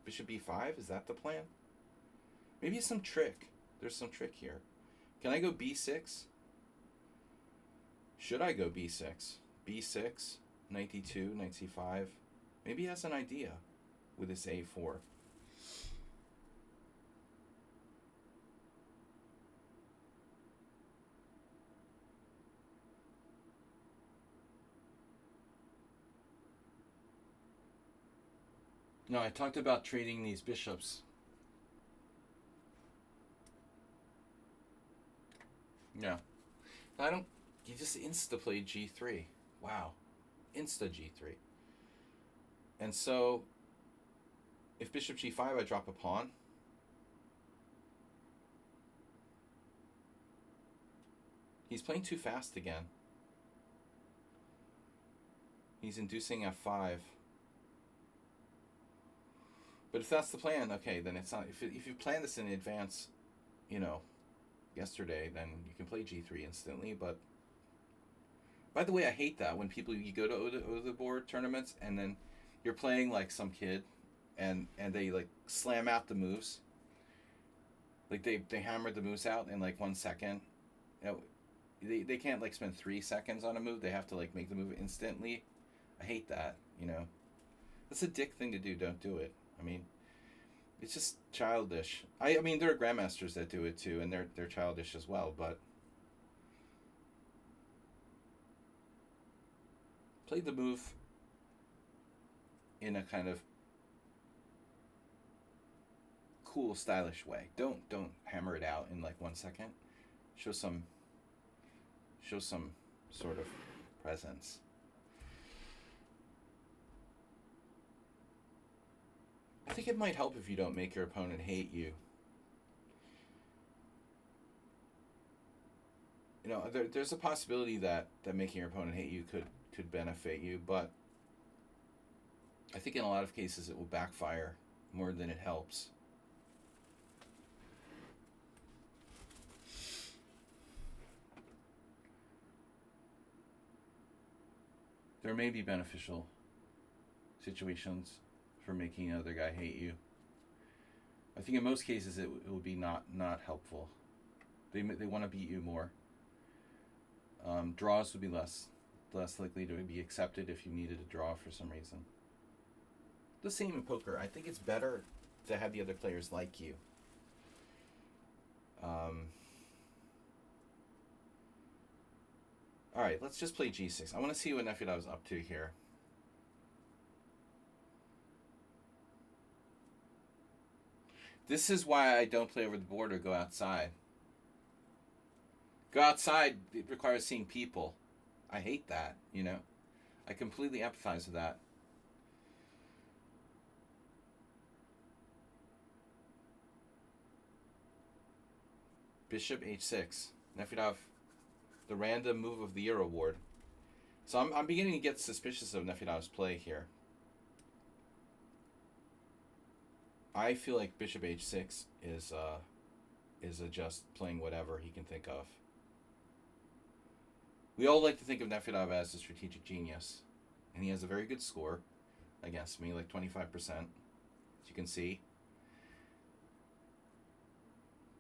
Bishop e5? Is that the plan? Maybe some trick. There's some trick here. Can I go b6? Should I go b6? b6, knight d2, knight c5. Maybe he has an idea with this a4. No, I talked about trading these bishops. Yeah. I don't... You just insta-played g3. Wow. Insta g3. And so, if bishop g5, I drop a pawn. He's playing too fast again. He's inducing f5. But if that's the plan, okay, then it's not. If you plan this in advance, yesterday, then you can play g3 instantly. But by the way, I hate that when you go to the board tournaments and then you're playing like some kid, and they like slam out the moves. Like they hammered the moves out in like 1 second. They can't like spend 3 seconds on a move. They have to like make the move instantly. I hate that. That's a dick thing to do. Don't do it. I mean, it's just childish. I mean, there are grandmasters that do it too, and they're childish as well. But play the move in a kind of cool, stylish way. Don't hammer it out in like 1 second. Show some sort of presence. I think it might help if you don't make your opponent hate you. There's a possibility that making your opponent hate you could benefit you, but I think in a lot of cases it will backfire more than it helps. There may be beneficial situations for making another guy hate you. I think in most cases it will be not helpful. They want to beat you more. Draws would be less likely to be accepted if you needed a draw for some reason. The same in poker. I think it's better to have the other players like you. All right, let's just play g6. I want to see what Nefedov's up to here. This is why I don't play over the board or go outside. Go outside, it requires seeing people. I hate that, I completely empathize with that. Bishop h6. Nefedov, the random move of the year award. So I'm beginning to get suspicious of Nefedov's play here. I feel like bishop h6 is just playing whatever he can think of. We all like to think of Nefedov as a strategic genius, and he has a very good score against me, like 25%. as you can see.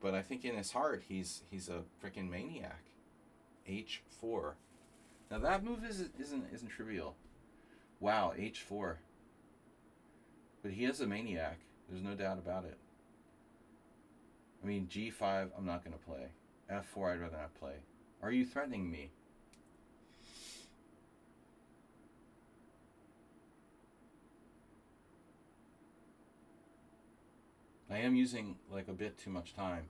But I think in his heart, he's a freaking maniac. H4. Now that move isn't trivial. Wow, H4. But he is a maniac. There's no doubt about it. I mean, G5, I'm not going to play. F4, I'd rather not play. Are you threatening me? I am using like a bit too much time.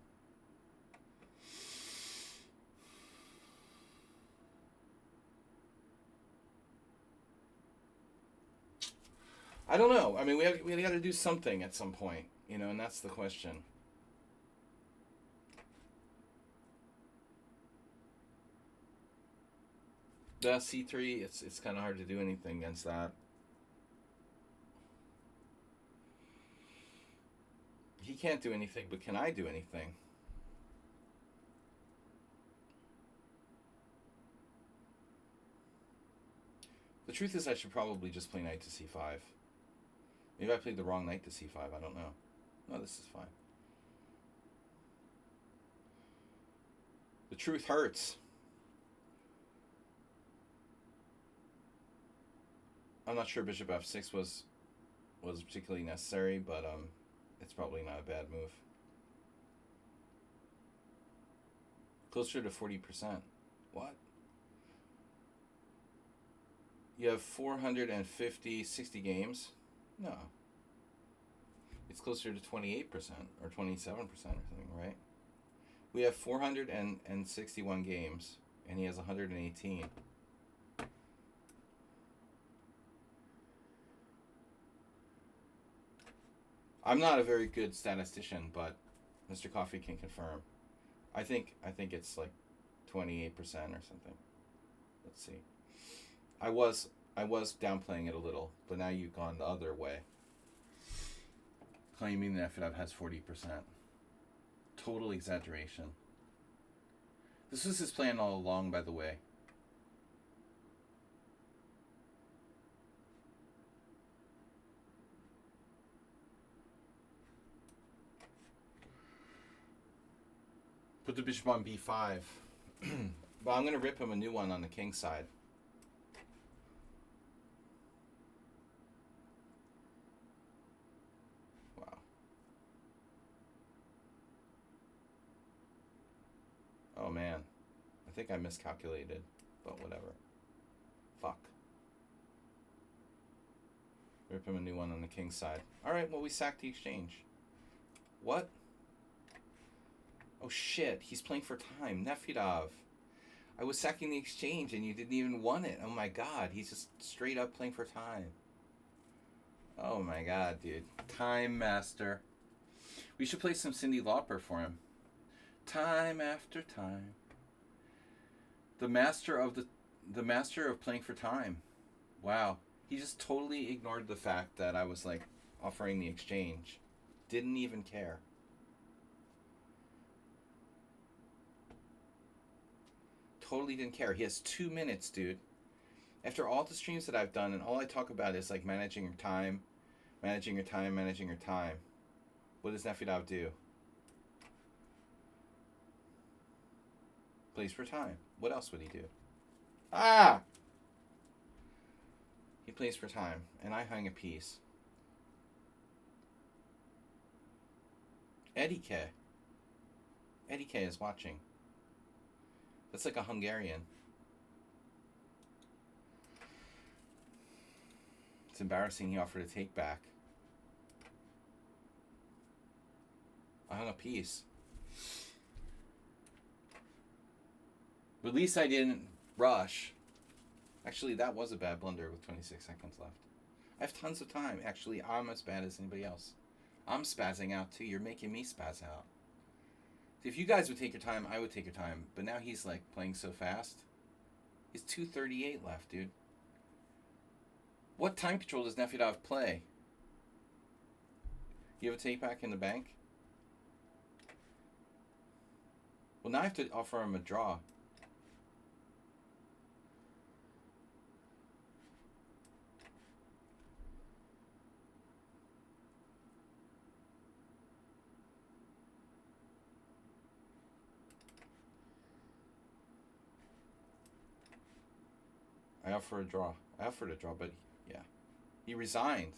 I don't know. I mean, we got to do something at some point, you know, and that's the question. The C3, it's kind of hard to do anything against that. He can't do anything, but can I do anything? The truth is I should probably just play knight to c5. Maybe I played the wrong knight to c5, I don't know. No, this is fine. The truth hurts. I'm not sure bishop f6 was particularly necessary, but it's probably not a bad move. Closer to 40%. What? You have 450, 60 games? No. It's closer to 28% or 27% or something, right? We have 461 games, and he has 118. I'm not a very good statistician, but Mr. Coffee can confirm. I think it's like 28% or something. Let's see. I was downplaying it a little, but now you've gone the other way, claiming that FNF has 40%. Total exaggeration. This was his plan all along, by the way. Put the bishop on b5. But I'm going to rip him a new one on the king side. Wow. Oh man. I think I miscalculated, but whatever. Fuck. Rip him a new one on the king side. Alright, well we sacked the exchange. What? Oh shit, he's playing for time. Nefidov. I was sacking the exchange and you didn't even want it. Oh my god, he's just straight up playing for time. Oh my god, dude. Time master. We should play some Cyndi Lauper for him. Time after time. The master of playing for time. Wow. He just totally ignored the fact that I was like offering the exchange. Didn't even care. Totally didn't care. He has 2 minutes, dude. After all the streams that I've done, and all I talk about is like managing your time, managing your time, managing your time. What does Nefidov do? Plays for time. What else would he do? Ah! He plays for time, and I hung a piece. Eddie K. Eddie K is watching. That's like a Hungarian. It's embarrassing he offered a take back. I hung a piece. But at least I didn't rush. Actually, that was a bad blunder with 26 seconds left. I have tons of time. Actually, I'm as bad as anybody else. I'm spazzing out too. You're making me spaz out. If you guys would take your time, I would take your time. But now he's like playing so fast. He's 2:38 left, dude. What time control does Nefidov play? You have a take back in the bank? Well, now I have to offer him a draw. I offered a draw. I offered a draw, but yeah. He resigned.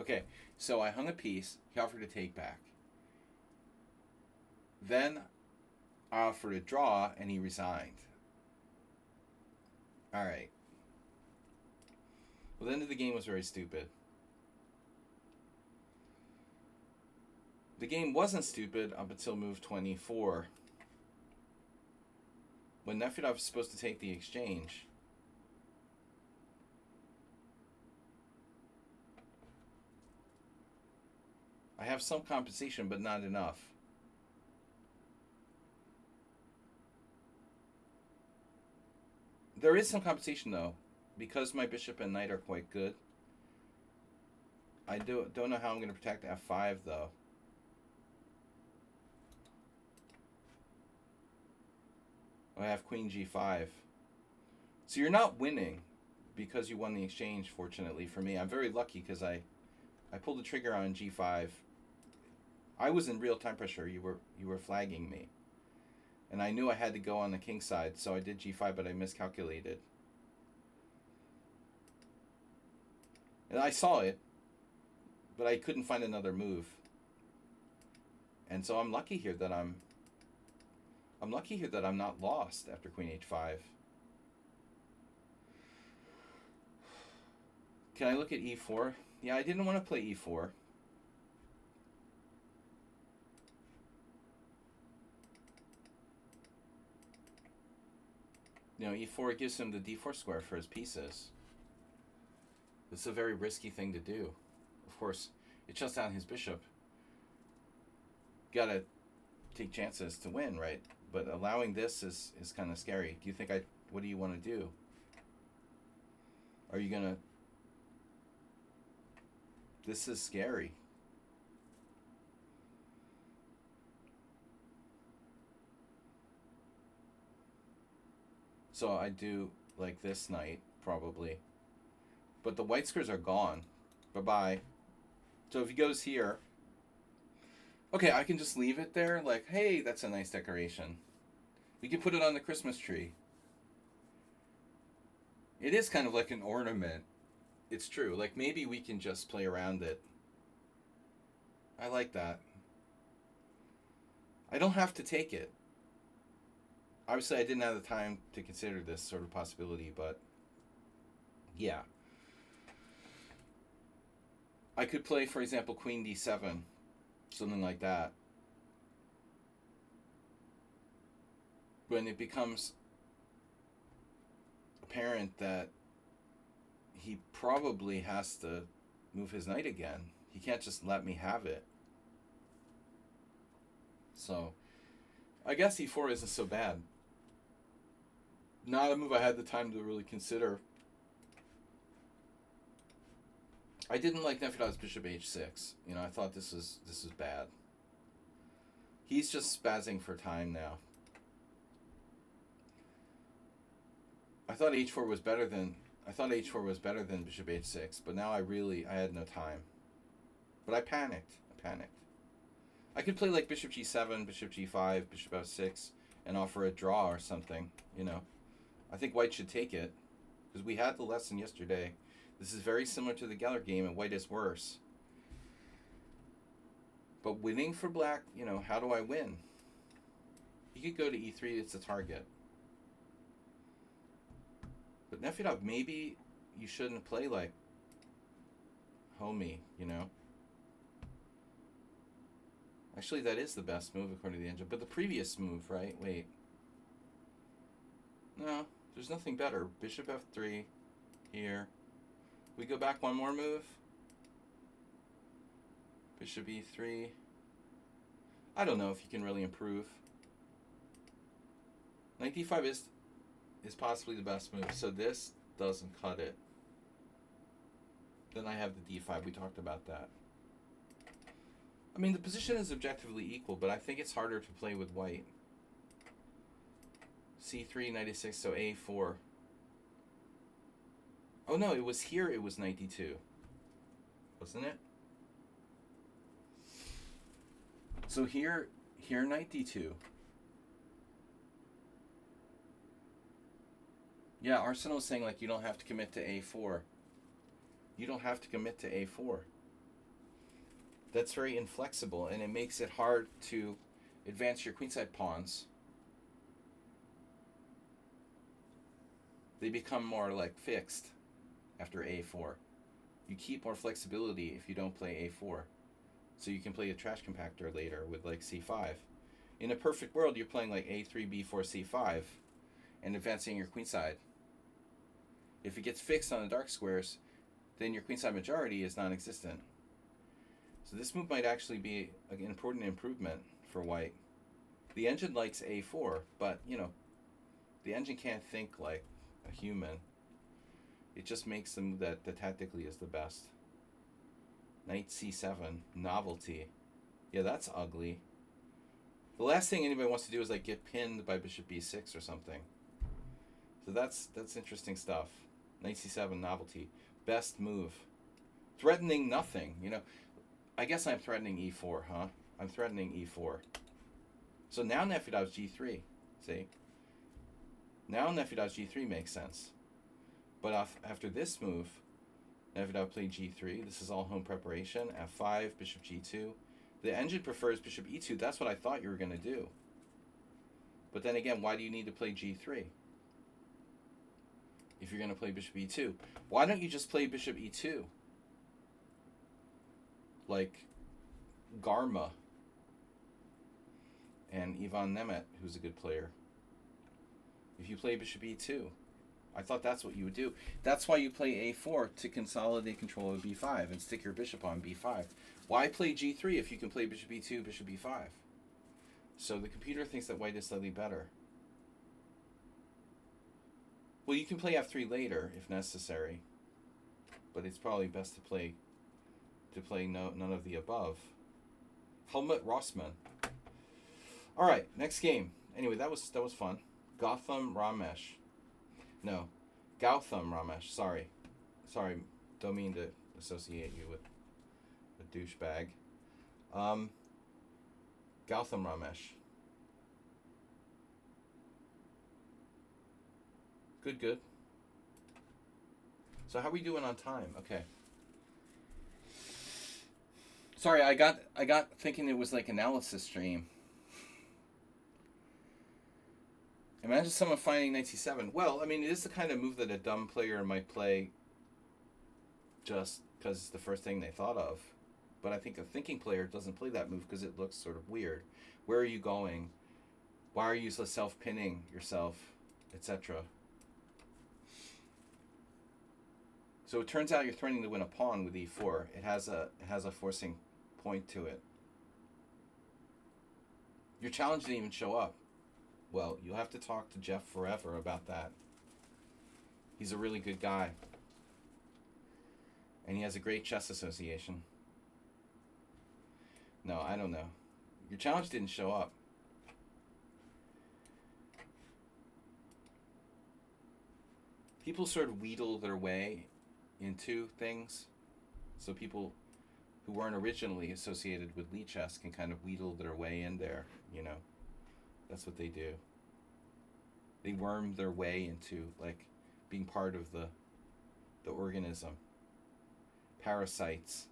Okay, so I hung a piece. He offered to take back. Then I offered a draw, and he resigned. All right. Well, the end of the game was very stupid. The game wasn't stupid up until move 24, when Nefedov was supposed to take the exchange. I have some compensation, but not enough. There is some compensation, though, because my bishop and knight are quite good. I don't know how I'm going to protect f5, though. I have queen g5. So you're not winning because you won the exchange, fortunately for me. I'm very lucky because I pulled the trigger on g5. I was in real time pressure. You were flagging me. And I knew I had to go on the king side, so I did g5, but I miscalculated. And I saw it, but I couldn't find another move. And so I'm lucky here that I'm not lost after queen h5. Can I look at e4? Yeah, I didn't want to play e4. You know, e4 gives him the d4 square for his pieces. It's a very risky thing to do. Of course, it shuts down his bishop. Gotta take chances to win, right? But allowing this is kind of scary. Do you think what do you want to do? Are you gonna... This is scary. So I do like this knight, probably. But the white squares are gone. Bye-bye. So if he goes here... Okay, I can just leave it there. Like, hey, that's a nice decoration. We can put it on the Christmas tree. It is kind of like an ornament. It's true. Like, maybe we can just play around it. I like that. I don't have to take it. Obviously, I didn't have the time to consider this sort of possibility, but yeah. I could play, for example, queen d7, something like that. When it becomes apparent that he probably has to move his knight again. He can't just let me have it. So, I guess e4 isn't so bad. Not a move I had the time to really consider. I didn't like Nefedov's bishop h6. You know, I thought this is bad. He's just spazzing for time now. I thought h4 was better than bishop h6, but now I had no time. But I panicked. I could play like bishop g7, bishop g5, bishop f6, and offer a draw or something, you know. I think white should take it, because we had the lesson yesterday. This is very similar to the Geller game, and white is worse. But winning for black, you know, how do I win? You could go to e3, it's a target. But Nefedov, maybe you shouldn't play like homie, you know? Actually, that is the best move according to the engine. But the previous move, right? Wait. No, there's nothing better. Bishop f3 here. We go back one more move. Bishop e3. I don't know if you can really improve. Knight d5 is possibly the best move, so this doesn't cut it. Then I have the d5. We talked about that. I mean, the position is objectively equal, but I think it's harder to play with white. c3, knight e6, so a4. Oh no, it was here, it was knight d2. Wasn't it? So here knight d2. Yeah, Arsenal is saying like you don't have to commit to a4. You don't have to commit to a4. That's very inflexible, and it makes it hard to advance your queenside pawns. They become more like fixed after a4. You keep more flexibility if you don't play a4. So you can play a trash compactor later with like c5. In a perfect world, you're playing like a3, b4, c5 and advancing your queenside. If it gets fixed on the dark squares, then your queenside majority is non-existent. So this move might actually be an important improvement for white. The engine likes a4, but, you know, the engine can't think like a human. It just makes the move that tactically is the best. Knight c7, novelty. Yeah, that's ugly. The last thing anybody wants to do is like get pinned by bishop b6 or something. So that's interesting stuff. Knight c7, novelty. Best move. Threatening nothing, you know. I guess I'm threatening e4, huh? I'm threatening e4. So now Nefedov's g3, see? Now Nefedov's g3 makes sense. But after this move, Nefedov played g3. This is all home preparation. f5, bishop g2. The engine prefers bishop e2. That's what I thought you were going to do. But then again, why do you need to play g3? If you're going to play bishop e2. Why don't you just play bishop e2? Like Garma and Ivan Nemeth, who's a good player. If you play bishop e2, I thought that's what you would do. That's why you play a4 to consolidate control of b5 and stick your bishop on b5. Why play g3 if you can play bishop e2, bishop b5? So the computer thinks that white is slightly better. Well, you can play f3 later if necessary, but it's probably best to play none of the above. Helmut Rossmann. All right, next game. Anyway, that was fun. Gautam Ramesh. No, Gautam Ramesh. Sorry, don't mean to associate you with a douchebag. Gautam Ramesh. Good. So how are we doing on time? Okay. Sorry, I got thinking it was like analysis stream. Imagine someone finding knight c7. Well, I mean, it is the kind of move that a dumb player might play just because it's the first thing they thought of. But I think a thinking player doesn't play that move because it looks sort of weird. Where are you going? Why are you self-pinning yourself, etc.? So it turns out you're threatening to win a pawn with e4. It has a forcing point to it. Your challenge didn't even show up. Well, you'll have to talk to Jeff forever about that. He's a really good guy. And he has a great chess association. No, I don't know. Your challenge didn't show up. People sort of wheedle their way into things. So people who weren't originally associated with lichess can kind of wheedle their way in there, you know. That's what they do. They worm their way into like being part of the organism. Parasites.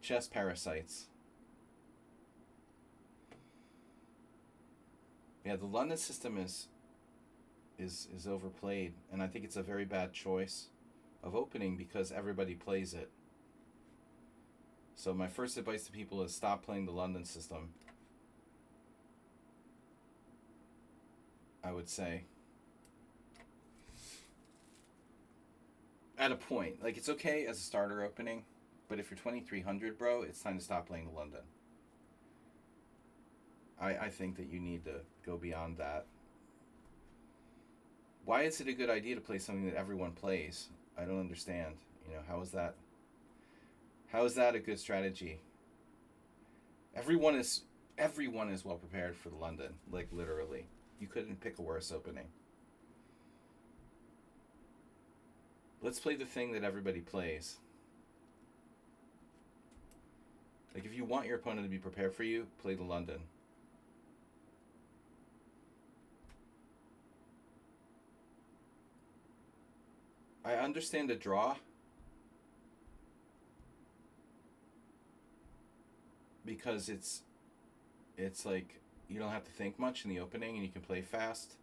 Chess parasites. Yeah, the London system is overplayed, and I think it's a very bad choice of opening because everybody plays it. So my first advice to people is stop playing the London system. I would say. At a point. Like, it's okay as a starter opening, but if you're 2300, bro, it's time to stop playing the London. I think that you need to go beyond that. Why is it a good idea to play something that everyone plays? I don't understand. You know, how is that a good strategy? Everyone is well prepared for the London, like literally. You couldn't pick a worse opening. Let's play the thing that everybody plays. Like, if you want your opponent to be prepared for you, play the London. I understand the draw because it's like you don't have to think much in the opening and you can play fast.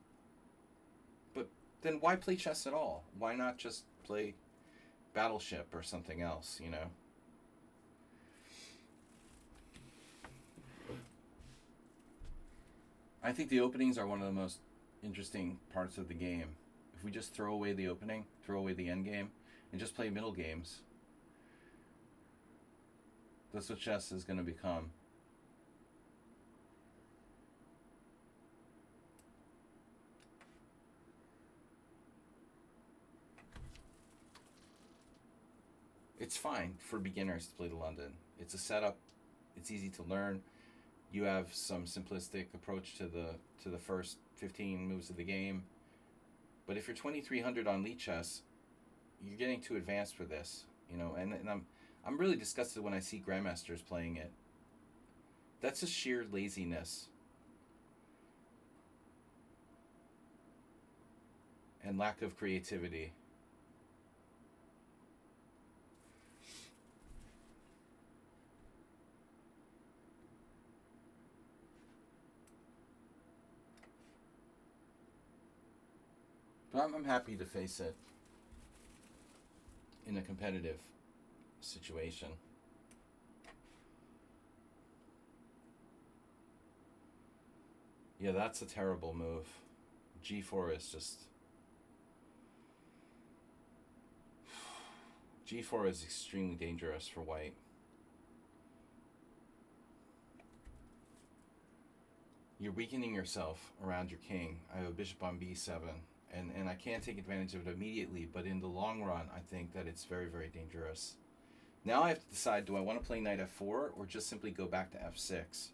But then why play chess at all? Why not just play Battleship or something else, you know? I think the openings are one of the most interesting parts of the game. If we just throw away the opening, throw away the end game, and just play middle games, that's what chess is going to become. It's fine for beginners to play the London. It's a setup. It's easy to learn. You have some simplistic approach to the first 15 moves of the game. But if you're 2300 on lichess, you're getting too advanced for this, you know. And I'm really disgusted when I see grandmasters playing it. That's just sheer laziness and lack of creativity. But I'm happy to face it in a competitive situation. Yeah, that's a terrible move. G4 is just... G4 is extremely dangerous for white. You're weakening yourself around your king. I have a bishop on b7, and I can't take advantage of it immediately, but in the long run, I think that it's very, very dangerous. Now I have to decide, do I want to play knight f4 or just simply go back to f6?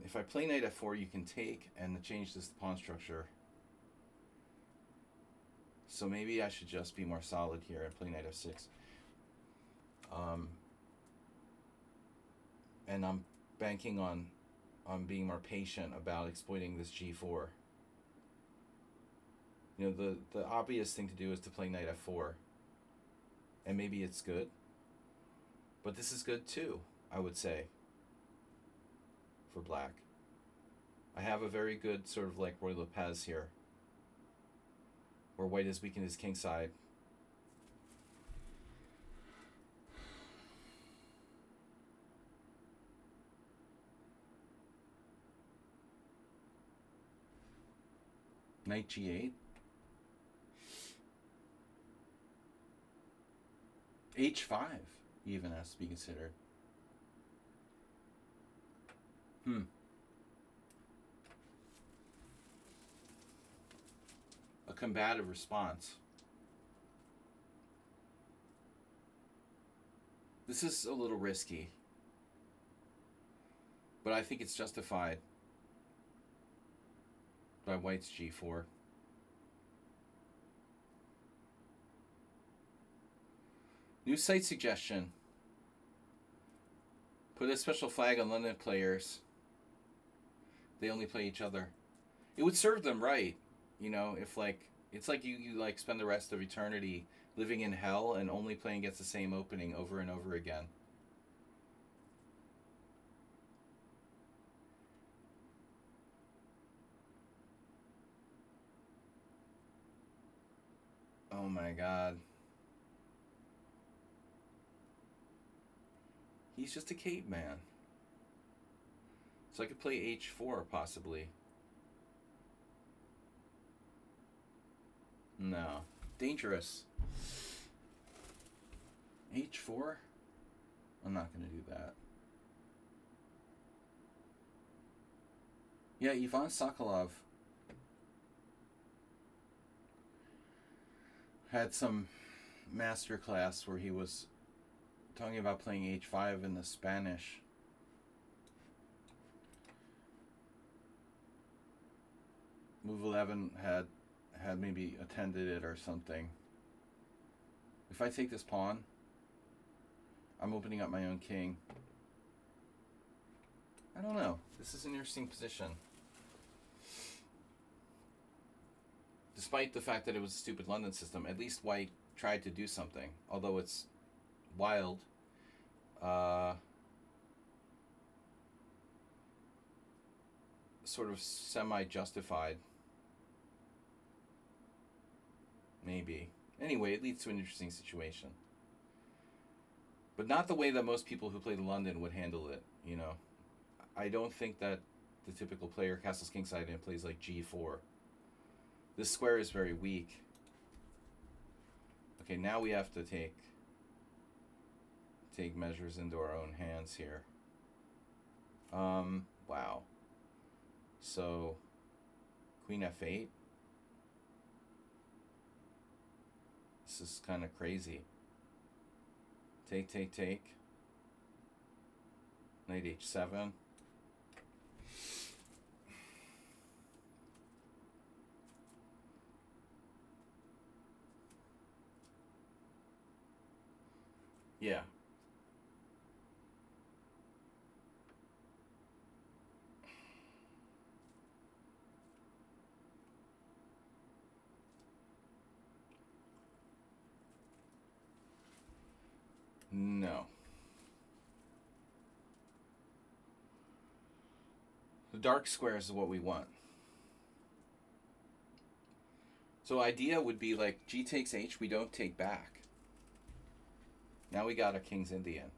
If I play knight f4, you can take and change this pawn structure. So maybe I should just be more solid here and play knight f6. And I'm banking on being more patient about exploiting this g4. You know, the obvious thing to do is to play knight f4. And maybe it's good. But this is good too, I would say, for black. I have a very good sort of like Roy Lopez here, where white is weakened his king side. Knight g8. h5 even has to be considered. A combative response. This is a little risky, but I think it's justified by white's g4. New site suggestion. Put a special flag on London players. They only play each other. It would serve them right, you know, if like it's like you like spend the rest of eternity living in hell and only playing against the same opening over and over again. Oh my god. He's just a caveman. So I could play h4 possibly. No. Dangerous. h4? I'm not going to do that. Yeah, Ivan Sokolov had some master class where he was talking about playing h5 in the Spanish. Move 11 had maybe attended it or something. If I take this pawn, I'm opening up my own king. I don't know. This is an interesting position. Despite the fact that it was a stupid London system, at least White tried to do something. Although it's wild. Uh, sort of semi-justified. Maybe. Anyway, it leads to an interesting situation. But not the way that most people who play the London would handle it, you know. I don't think that the typical player castles kingside and plays like g4. This square is very weak. Okay, now we have to take measures into our own hands here. Wow. So, queen f8. This is kind of crazy. Take. Knight h7. Yeah. No. The dark squares is what we want. So idea would be like g takes h, we don't take back. Now we got a king's Indian.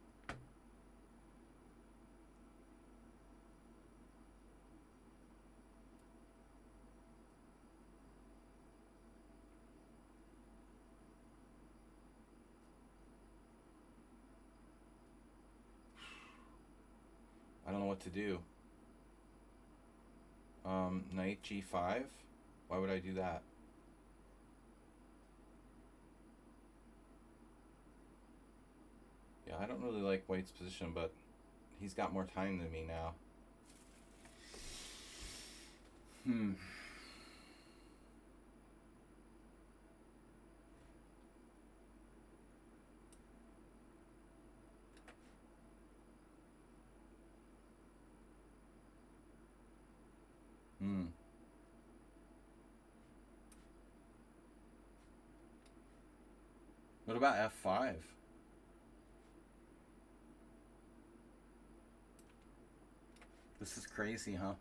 I don't know what to do. Knight g5. Why would I do that? Yeah, I don't really like White's position, but he's got more time than me now. What about f5? This is crazy, huh?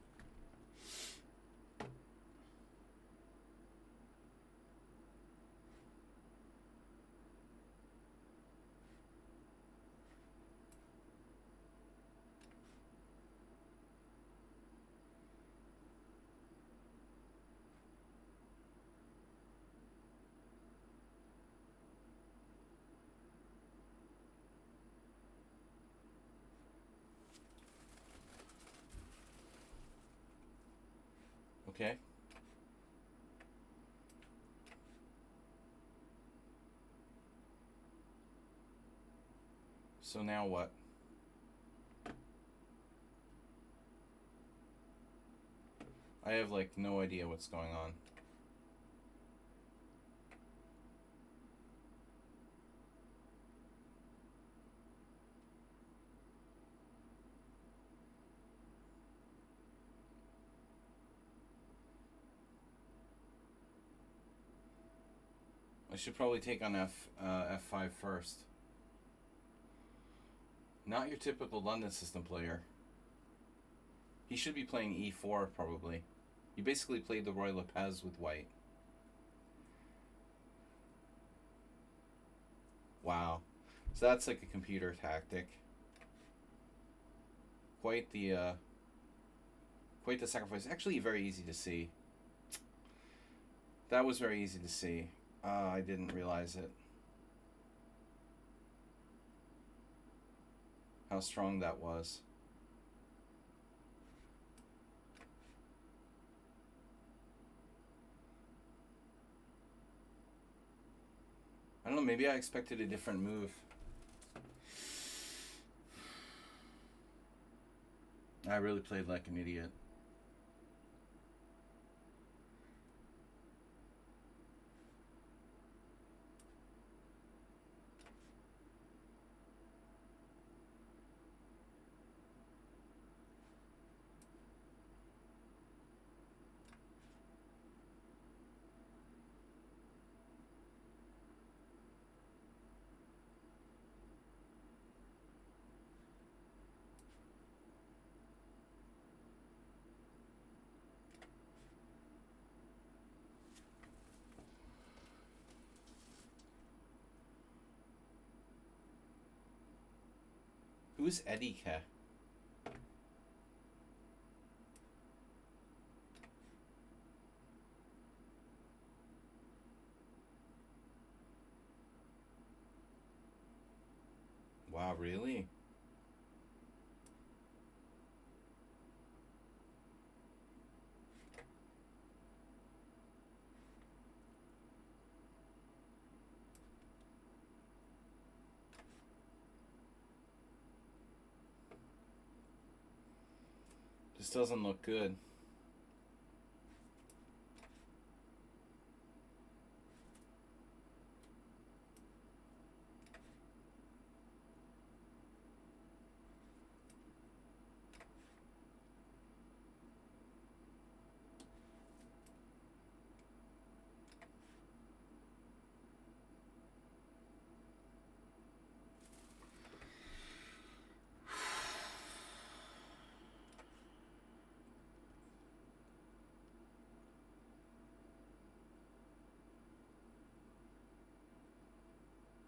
Okay. So now what? I have like no idea what's going on. I should probably take on f5 first. Not your typical London system player. He should be playing e4 probably. You basically played the Roy Lopez with White. Wow. So that's like a computer tactic. Quite the sacrifice. Actually very easy to see. That was very easy to see. I didn't realize it. How strong that was. I don't know, maybe I expected a different move. I really played like an idiot. Who's Eddie Ke? Wow, really? This doesn't look good.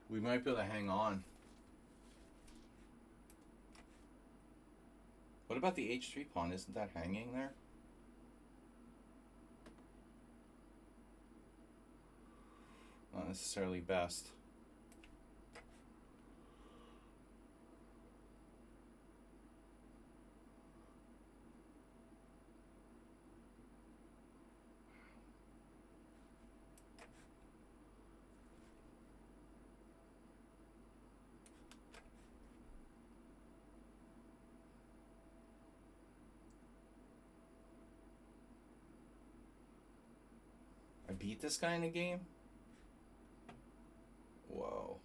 We might be able to hang on. What about the h3 pawn? Isn't that hanging there? Not necessarily best. I beat this guy in a game? Whoa.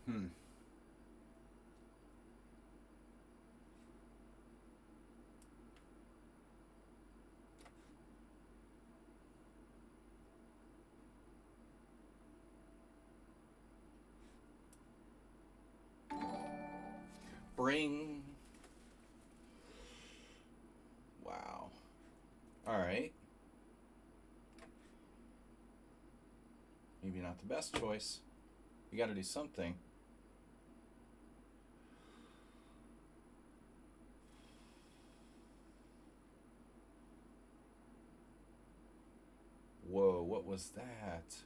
Hmm. Bring. Wow. Alright. Maybe not the best choice. You gotta do something. Whoa, what was that?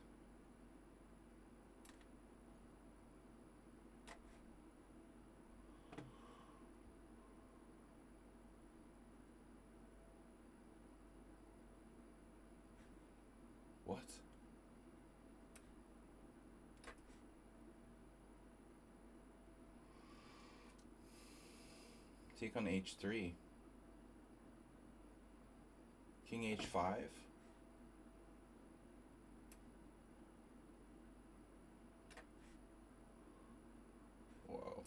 What? Take on h3. King h5. Whoa.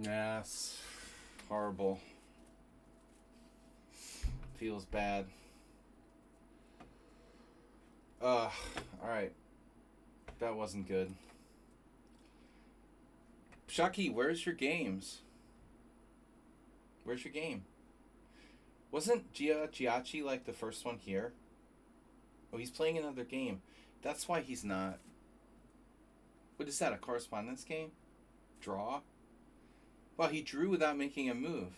Yes. Horrible. Feels bad. Alright. That wasn't good. Shaki, where's your games? Where's your game? Wasn't Giachi like the first one here? Oh, he's playing another game. That's why he's not. What is that, a correspondence game? Draw? Wow, he drew without making a move.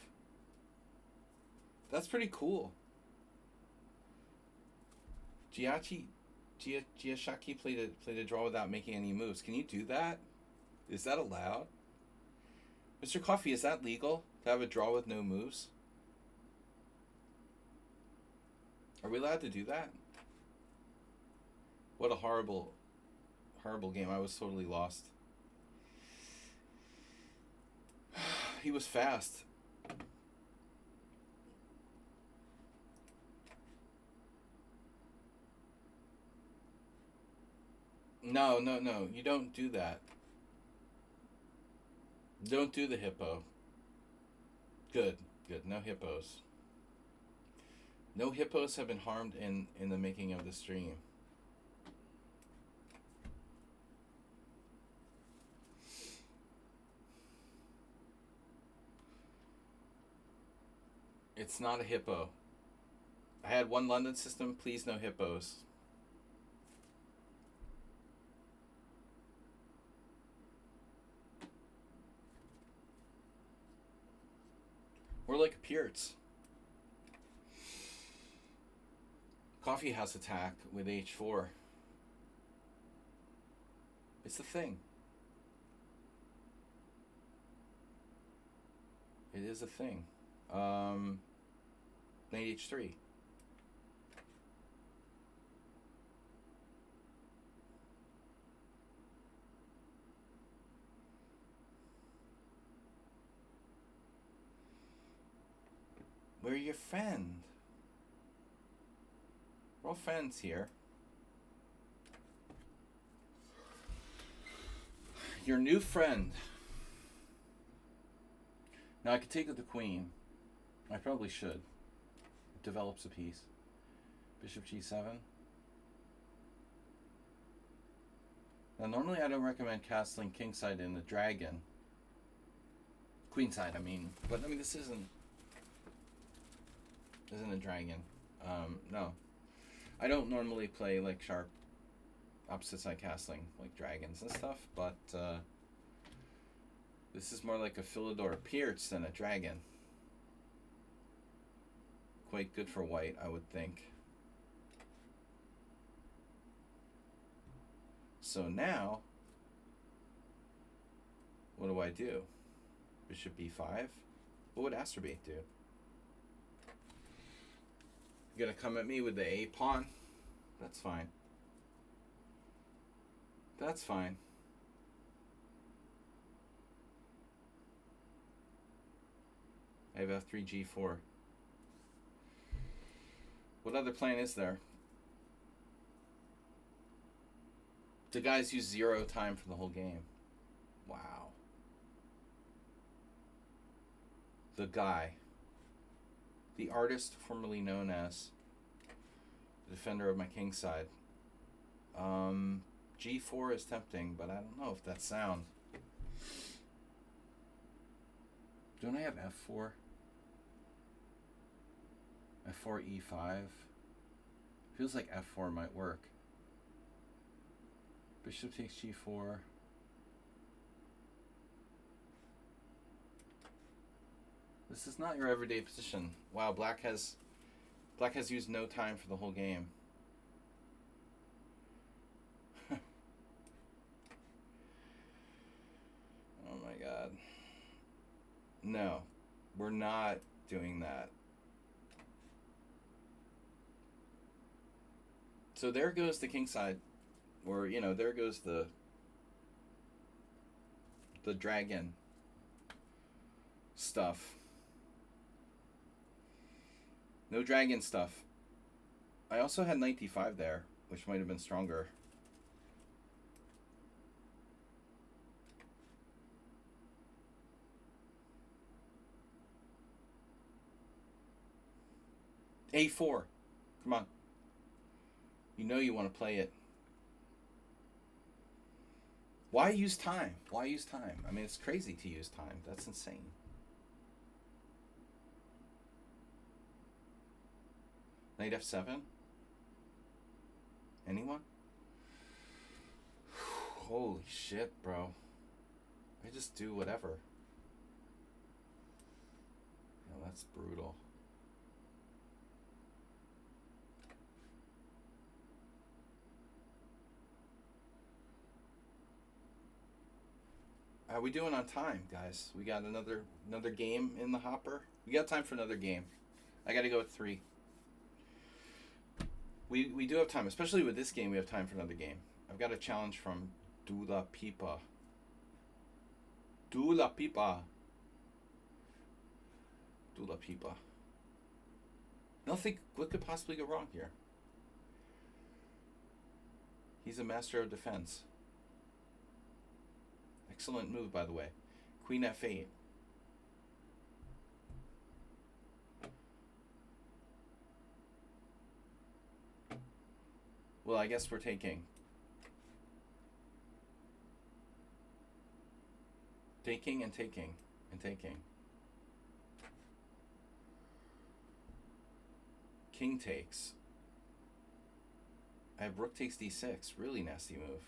That's pretty cool. Giashaki played a draw without making any moves. Can you do that? Is that allowed? Mr. Coffee, is that legal? To have a draw with no moves? Are we allowed to do that? What a horrible game. I was totally lost. He was fast. No. You don't do that. Don't do the hippo. Good. No hippos. No hippos have been harmed in the making of the stream. It's not a hippo. I had one London system, please no hippos. We're like a Peerts. Coffee House attack with H4. It's the thing. It is a thing. Knight H3. We're your friend. We're all friends here. Your new friend. Now I could take the queen. I probably should. It develops a piece. Bishop G7. Now normally I don't recommend castling kingside in the dragon. Queenside, I mean. But I mean this isn't a dragon. No. I don't normally play like sharp opposite side castling, like dragons and stuff, but this is more like a Philidor Peerts than a dragon. Quite good for white, I would think. So now, what do I do? Bishop B5? What would Astrobate do? You're gonna come at me with the A pawn? That's fine. That's fine. I have F3, G4. What other plan is there? The guys use 0 time for the whole game. Wow. The guy. The artist formerly known as the defender of my kingside. G4 is tempting, but I don't know if that's sound. Don't I have F4? F4, E5. Feels like F4 might work. Bishop takes G4. This is not your everyday position. Wow, black has used no time for the whole game. Oh my god. No, we're not doing that. So there goes the kingside, or you know, there goes the dragon stuff. No dragon stuff. I also had knight d5 there, which might have been stronger. A4. Come on. You know you want to play it. Why use time? Why use time? I mean, it's crazy to use time. That's insane. Knight F7? Anyone? Holy shit, bro. I just do whatever. No, that's brutal. How we doing on time, guys? We got another game in the hopper. We got time for another game. I got to go at 3. We do have time, especially with this game. We have time for another game. I've got a challenge from Dula Pipa. Dula Pipa. Dula Pipa. Nothing. What could possibly go wrong here? He's a master of defense. Excellent move, by the way. Queen F8. Well, I guess we're taking. Taking and taking and taking. King takes. I have rook takes d6. Really nasty move.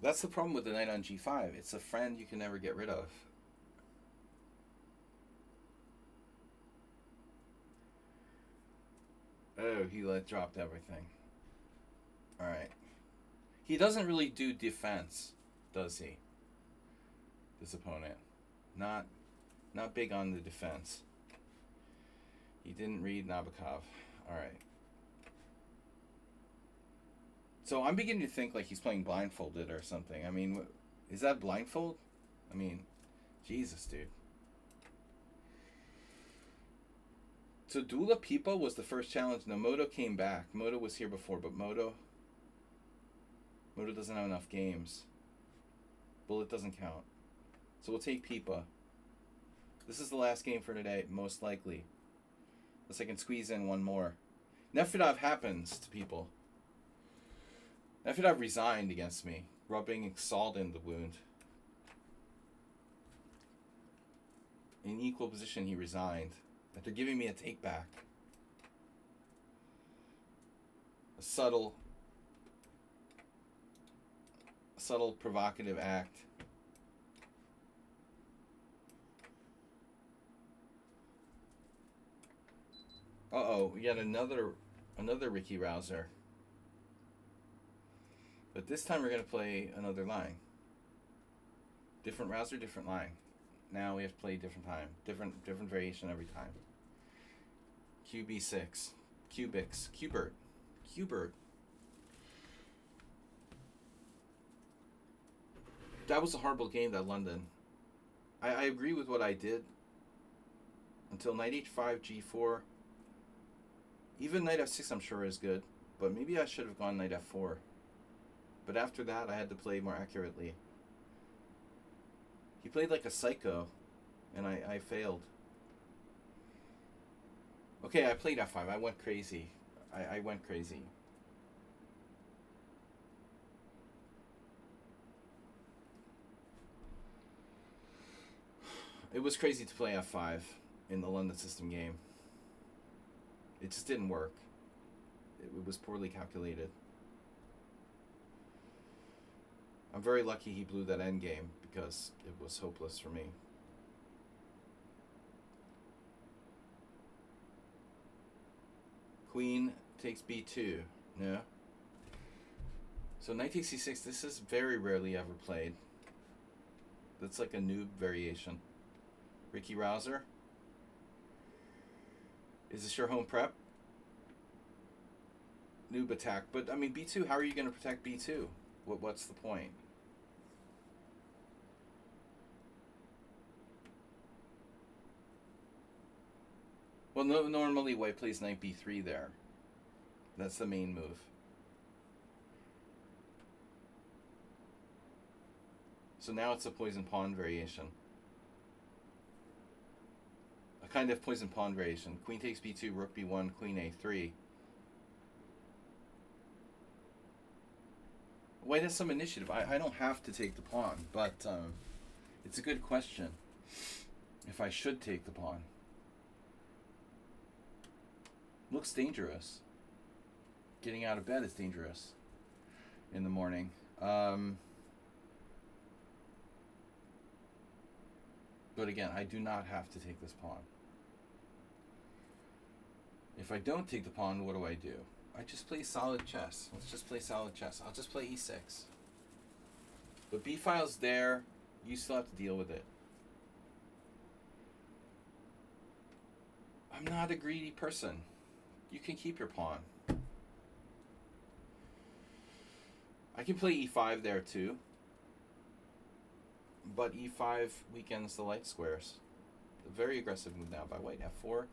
That's the problem with the knight on g5. It's a friend you can never get rid of. Oh, he dropped everything. Alright. He doesn't really do defense, does he? This opponent. Not big on the defense. He didn't read Nabokov. Alright. So I'm beginning to think like he's playing blindfolded or something. I mean, is that blindfold? I mean, Jesus, dude. So Dula Pipa was the first challenge. No, Moto came back. Moto was here before, but Moto doesn't have enough games. Bullet doesn't count. So we'll take Pipa. This is the last game for today, most likely. Unless I can squeeze in one more. Nefedov happens to people. Nefedov resigned against me, rubbing salt in the wound. In equal position, he resigned. After giving me a take back. A subtle provocative act. Uh-oh, we got another Ricky Rouser. But this time we're going to play another line. Different Rouser, different line. Now we have to play different time. Different variation every time. QB6. Cubix. Qbert. That was a horrible game, that London. I agree with what I did. Until knight h5, g4. Even knight f6 I'm sure is good. But maybe I should have gone knight f4. But after that, I had to play more accurately. He played like a psycho, and I failed. Okay, I played f5. I went crazy. I went crazy. It was crazy to play f5 in the London system game. It just didn't work. It was poorly calculated. I'm very lucky he blew that endgame because it was hopeless for me. Queen takes b2. No. So knight takes c6. This is very rarely ever played. That's like a noob variation. Ricky Rouser. Is this your home prep? Noob attack. But, I mean, b2, how are you going to protect b2? What's the point? Well, no, normally white plays knight b3 there. That's the main move. So now it's a poison pawn variation. A kind of poison pawn variation. Queen takes b2, rook b1, queen a3. White has some initiative. I don't have to take the pawn, but it's a good question if I should take the pawn. Looks dangerous. Getting out of bed is dangerous in the morning. But again, I do not have to take this pawn. If I don't take the pawn, what do I do? I just play solid chess. Let's just play solid chess. I'll just play e6. But b file's there. You still have to deal with it. I'm not a greedy person. You can keep your pawn. I can play e5 there too. But e5 weakens the light squares. A very aggressive move now by white. f4.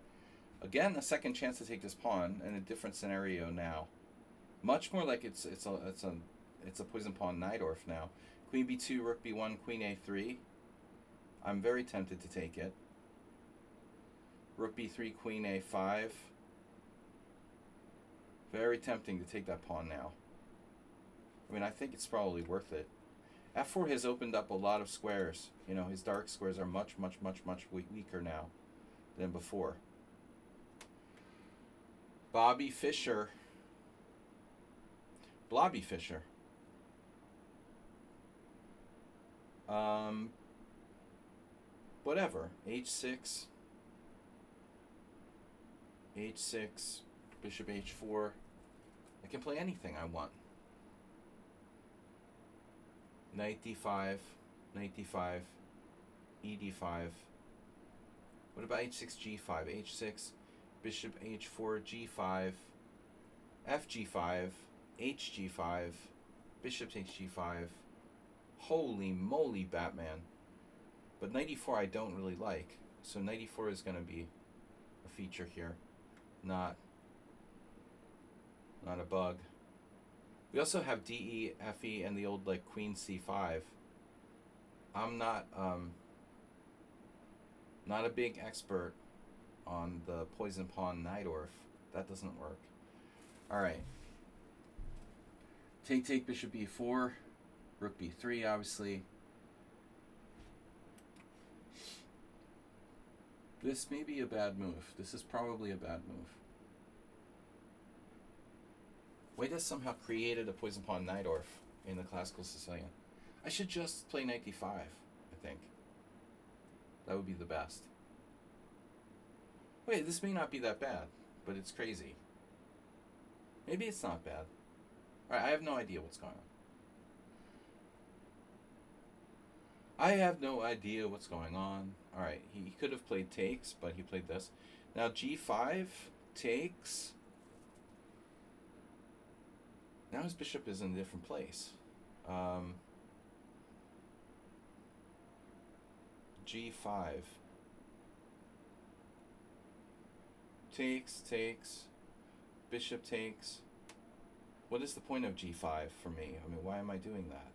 Again, a second chance to take this pawn in a different scenario now. Much more like it's a poison pawn Najdorf now. Queen b2, rook b1, queen a3. I'm very tempted to take it. Rook b3, queen a5. Very tempting to take that pawn now. I mean, I think it's probably worth it. f4 has opened up a lot of squares. You know, his dark squares are much weaker now than before. Bobby Fischer. Blobby Fischer. Whatever. h6. h6. Bishop h4. I can play anything I want. Knight d5. Knight d5. E d5. What about h6, g5? h6. Bishop h4, g5, fg5, hg5, bishop takes g5. Holy moly, Batman. But knight e4 I don't really like. So knight e4 is going to be a feature here. Not a bug. We also have de, fe, and the old like queen c5. I'm not a big expert on the poison pawn Najdorf. That doesn't work. Alright. Take, bishop e4. Rook b3, obviously. This may be a bad move. This is probably a bad move. White has somehow created a poison pawn Najdorf in the classical Sicilian. I should just play knight d5, I think. That would be the best. Wait, this may not be that bad, but it's crazy. Maybe it's not bad. Alright, I have no idea what's going on. I have no idea what's going on. Alright, he could have played takes, but he played this. Now g5 takes. Now his bishop is in a different place. g5. Takes. Bishop takes. What is the point of g5 for me? I mean, why am I doing that?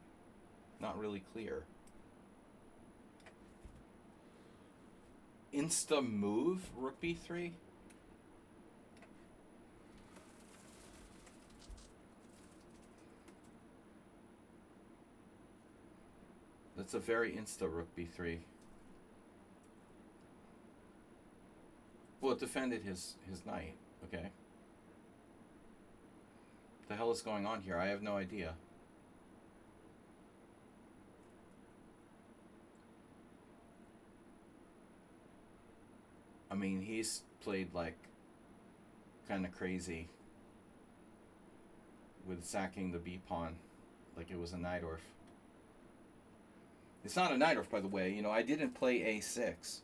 Not really clear. Insta move, rook b3? That's a very insta rook b3. Well, it defended his knight, okay? What the hell is going on here? I have no idea. I mean, he's played like kind of crazy with sacking the b pawn like it was a Najdorf. It's not a Najdorf, by the way. You know, I didn't play a6.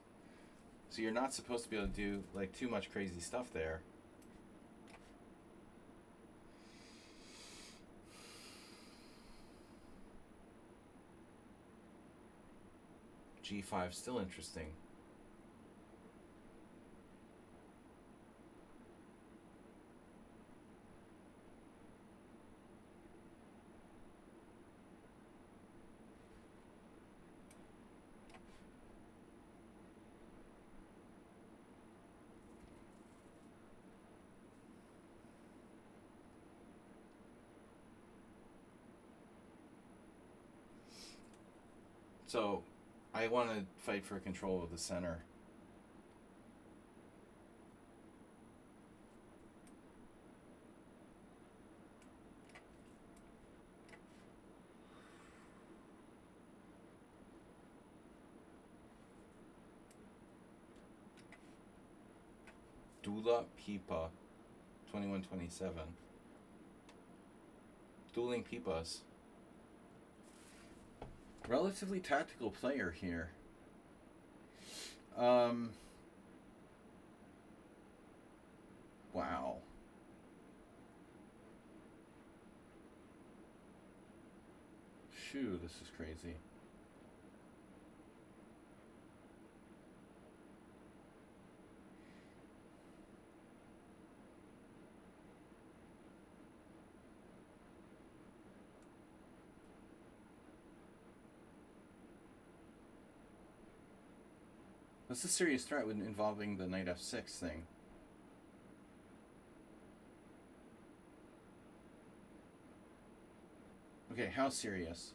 So you're not supposed to be able to do like too much crazy stuff there. g5 still interesting. So I want to fight for control of the center. Dula Pipa, 2127. Dueling Pipas. Relatively tactical player here. Wow. Shoo, this is crazy. That's a serious threat involving the knight f6 thing. Okay, how serious?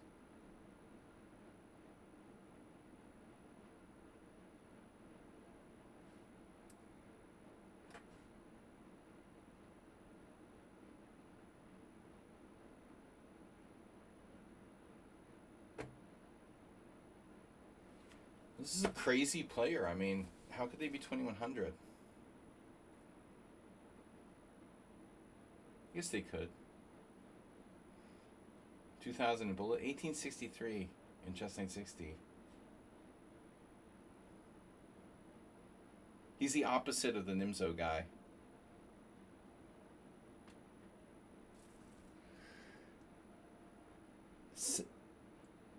This is a crazy player. I mean, how could they be 2100? I guess they could. 2000 in bullet, 1863 in chess 960. He's the opposite of the Nimzo guy.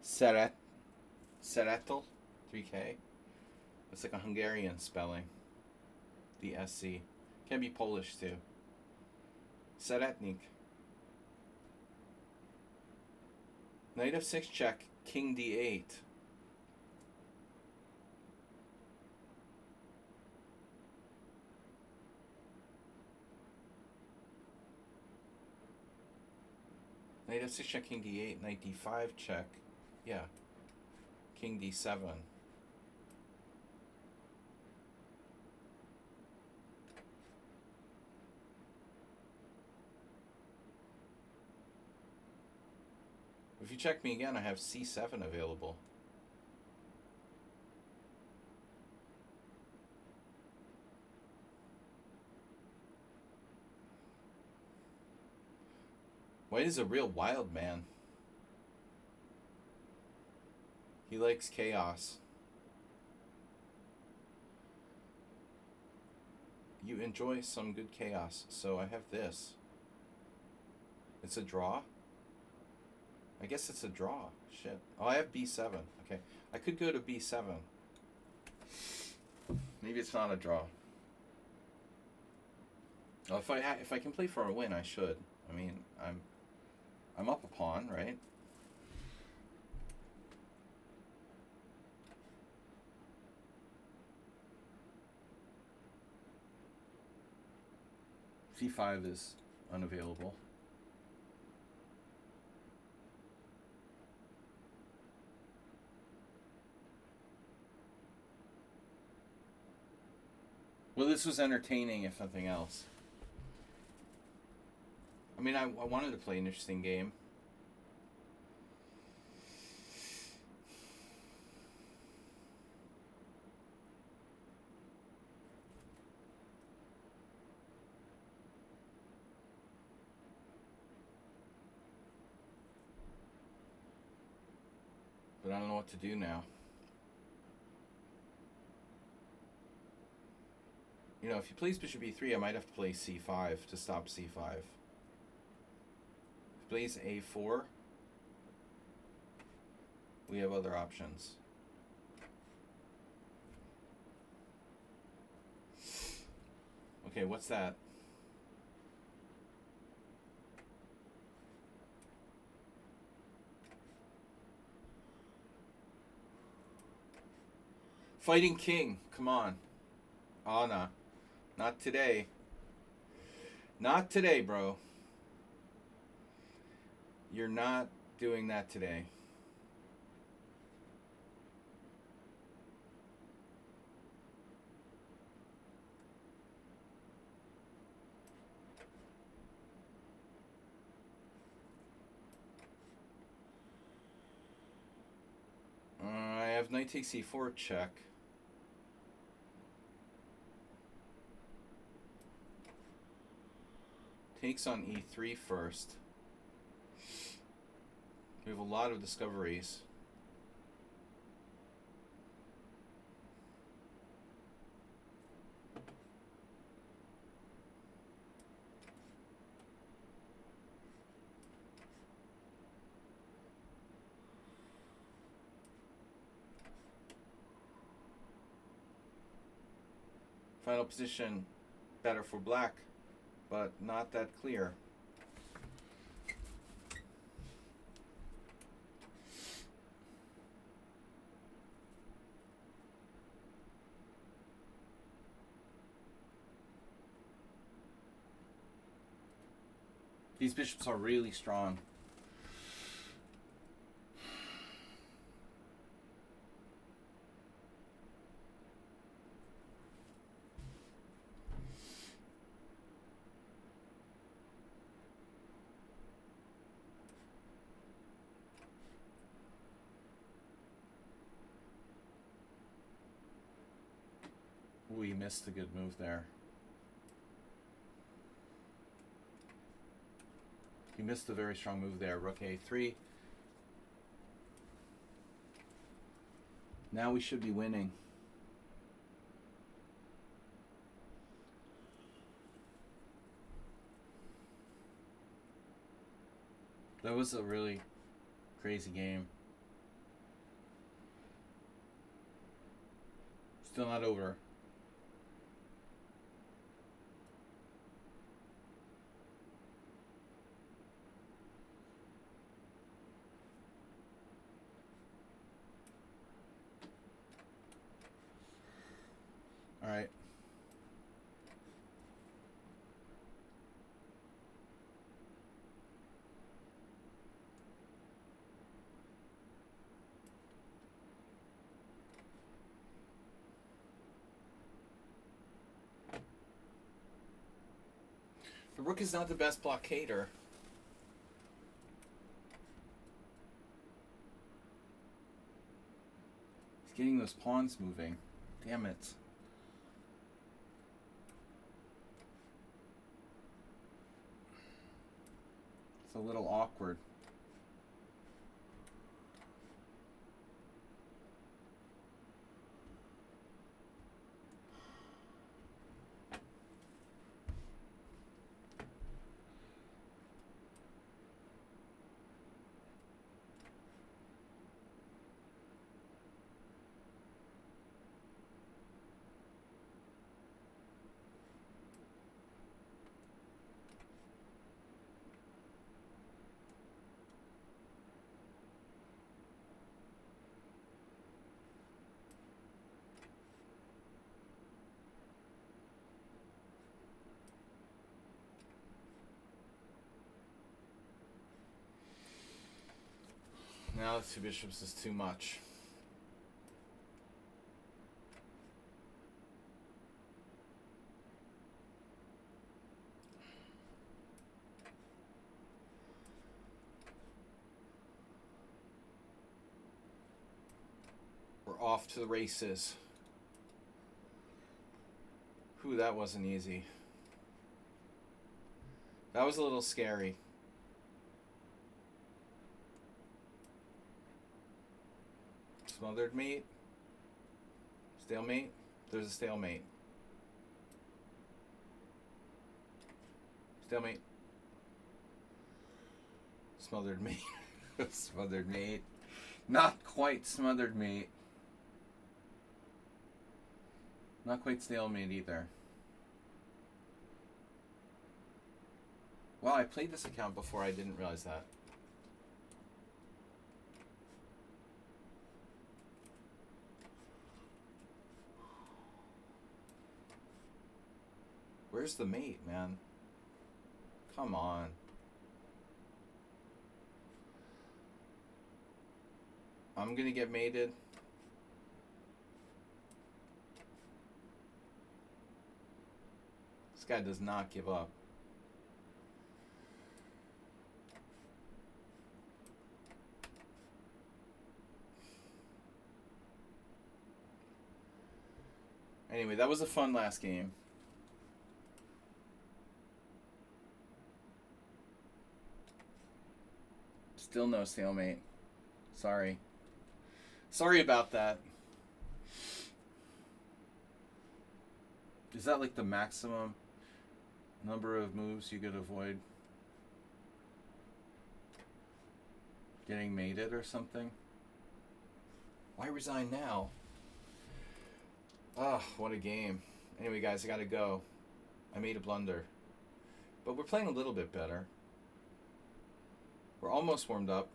Szerettel, 3K. It's like a Hungarian spelling. The SC. Can be Polish too. Szeretnik. Knight f6 check, king d8. Knight f6 check, king d8, knight d5 check. Yeah. King d7. If you check me again, I have c7 available. White is a real wild man. He likes chaos. You enjoy some good chaos, so I have this. It's a draw? I guess it's a draw. Shit. Oh, I have b7. Okay. I could go to b7. Maybe it's not a draw. Oh, if I can play for a win, I should. I mean, I'm up a pawn, right? c5 is unavailable. Well, this was entertaining, if nothing else. I mean, I wanted to play an interesting game. But I don't know what to do now. You know, if he plays bishop e3, I might have to play c5 to stop c5. If he plays a4, we have other options. Okay, what's that? Fighting king, come on. Oh, no. Not today. Not today, bro. You're not doing that today. have knight takes e4 check. Takes on e3 first. We have a lot of discoveries. Final position better for black, but not that clear. These bishops are really strong. Ooh, he missed a good move there. He missed a very strong move there. Rook a3. Now we should be winning. That was a really crazy game. Still not over. All right. The rook is not the best blockader. He's getting those pawns moving. Damn it. It's a little awkward. Now the two bishops is too much. We're off to the races. Whew, that wasn't easy. That was a little scary. Smothered mate. Stalemate. There's a stalemate. Stalemate. Smothered mate. Smothered mate. Not quite smothered mate. Not quite stalemate either. Wow, I played this account before. I didn't realize that. Where's the mate, man? Come on. I'm gonna get mated. This guy does not give up. Anyway, that was a fun last game. Still no stalemate. Sorry. Sorry about that. Is that like the maximum number of moves you could avoid getting mated or something? Why resign now? Ah, what a game. Anyway, guys, I gotta go. I made a blunder. But we're playing a little bit better. We're almost warmed up.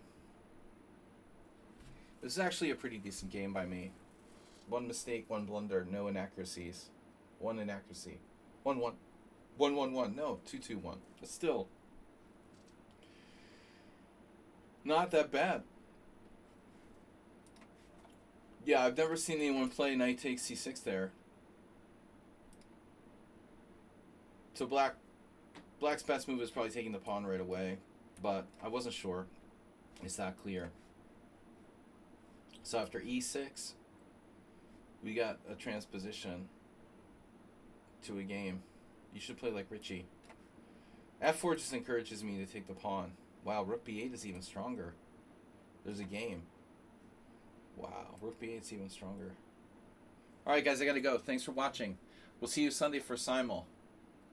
This is actually a pretty decent game by me. One mistake, one blunder, no inaccuracies. One inaccuracy. 1-1. 1-1-1. No, 2-2-1. But still, not that bad. Yeah, I've never seen anyone play knight takes c6 there. So Black's best move is probably taking the pawn right away, but I wasn't sure. It's that clear. So after e6, we got a transposition to a game. You should play like Richie. f4 just encourages me to take the pawn. Wow, rook b8 is even stronger. There's a game. Wow, rook b8 is even stronger. Alright guys, I gotta go. Thanks for watching. We'll see you Sunday for Simul.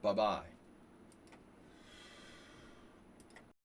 Bye-bye.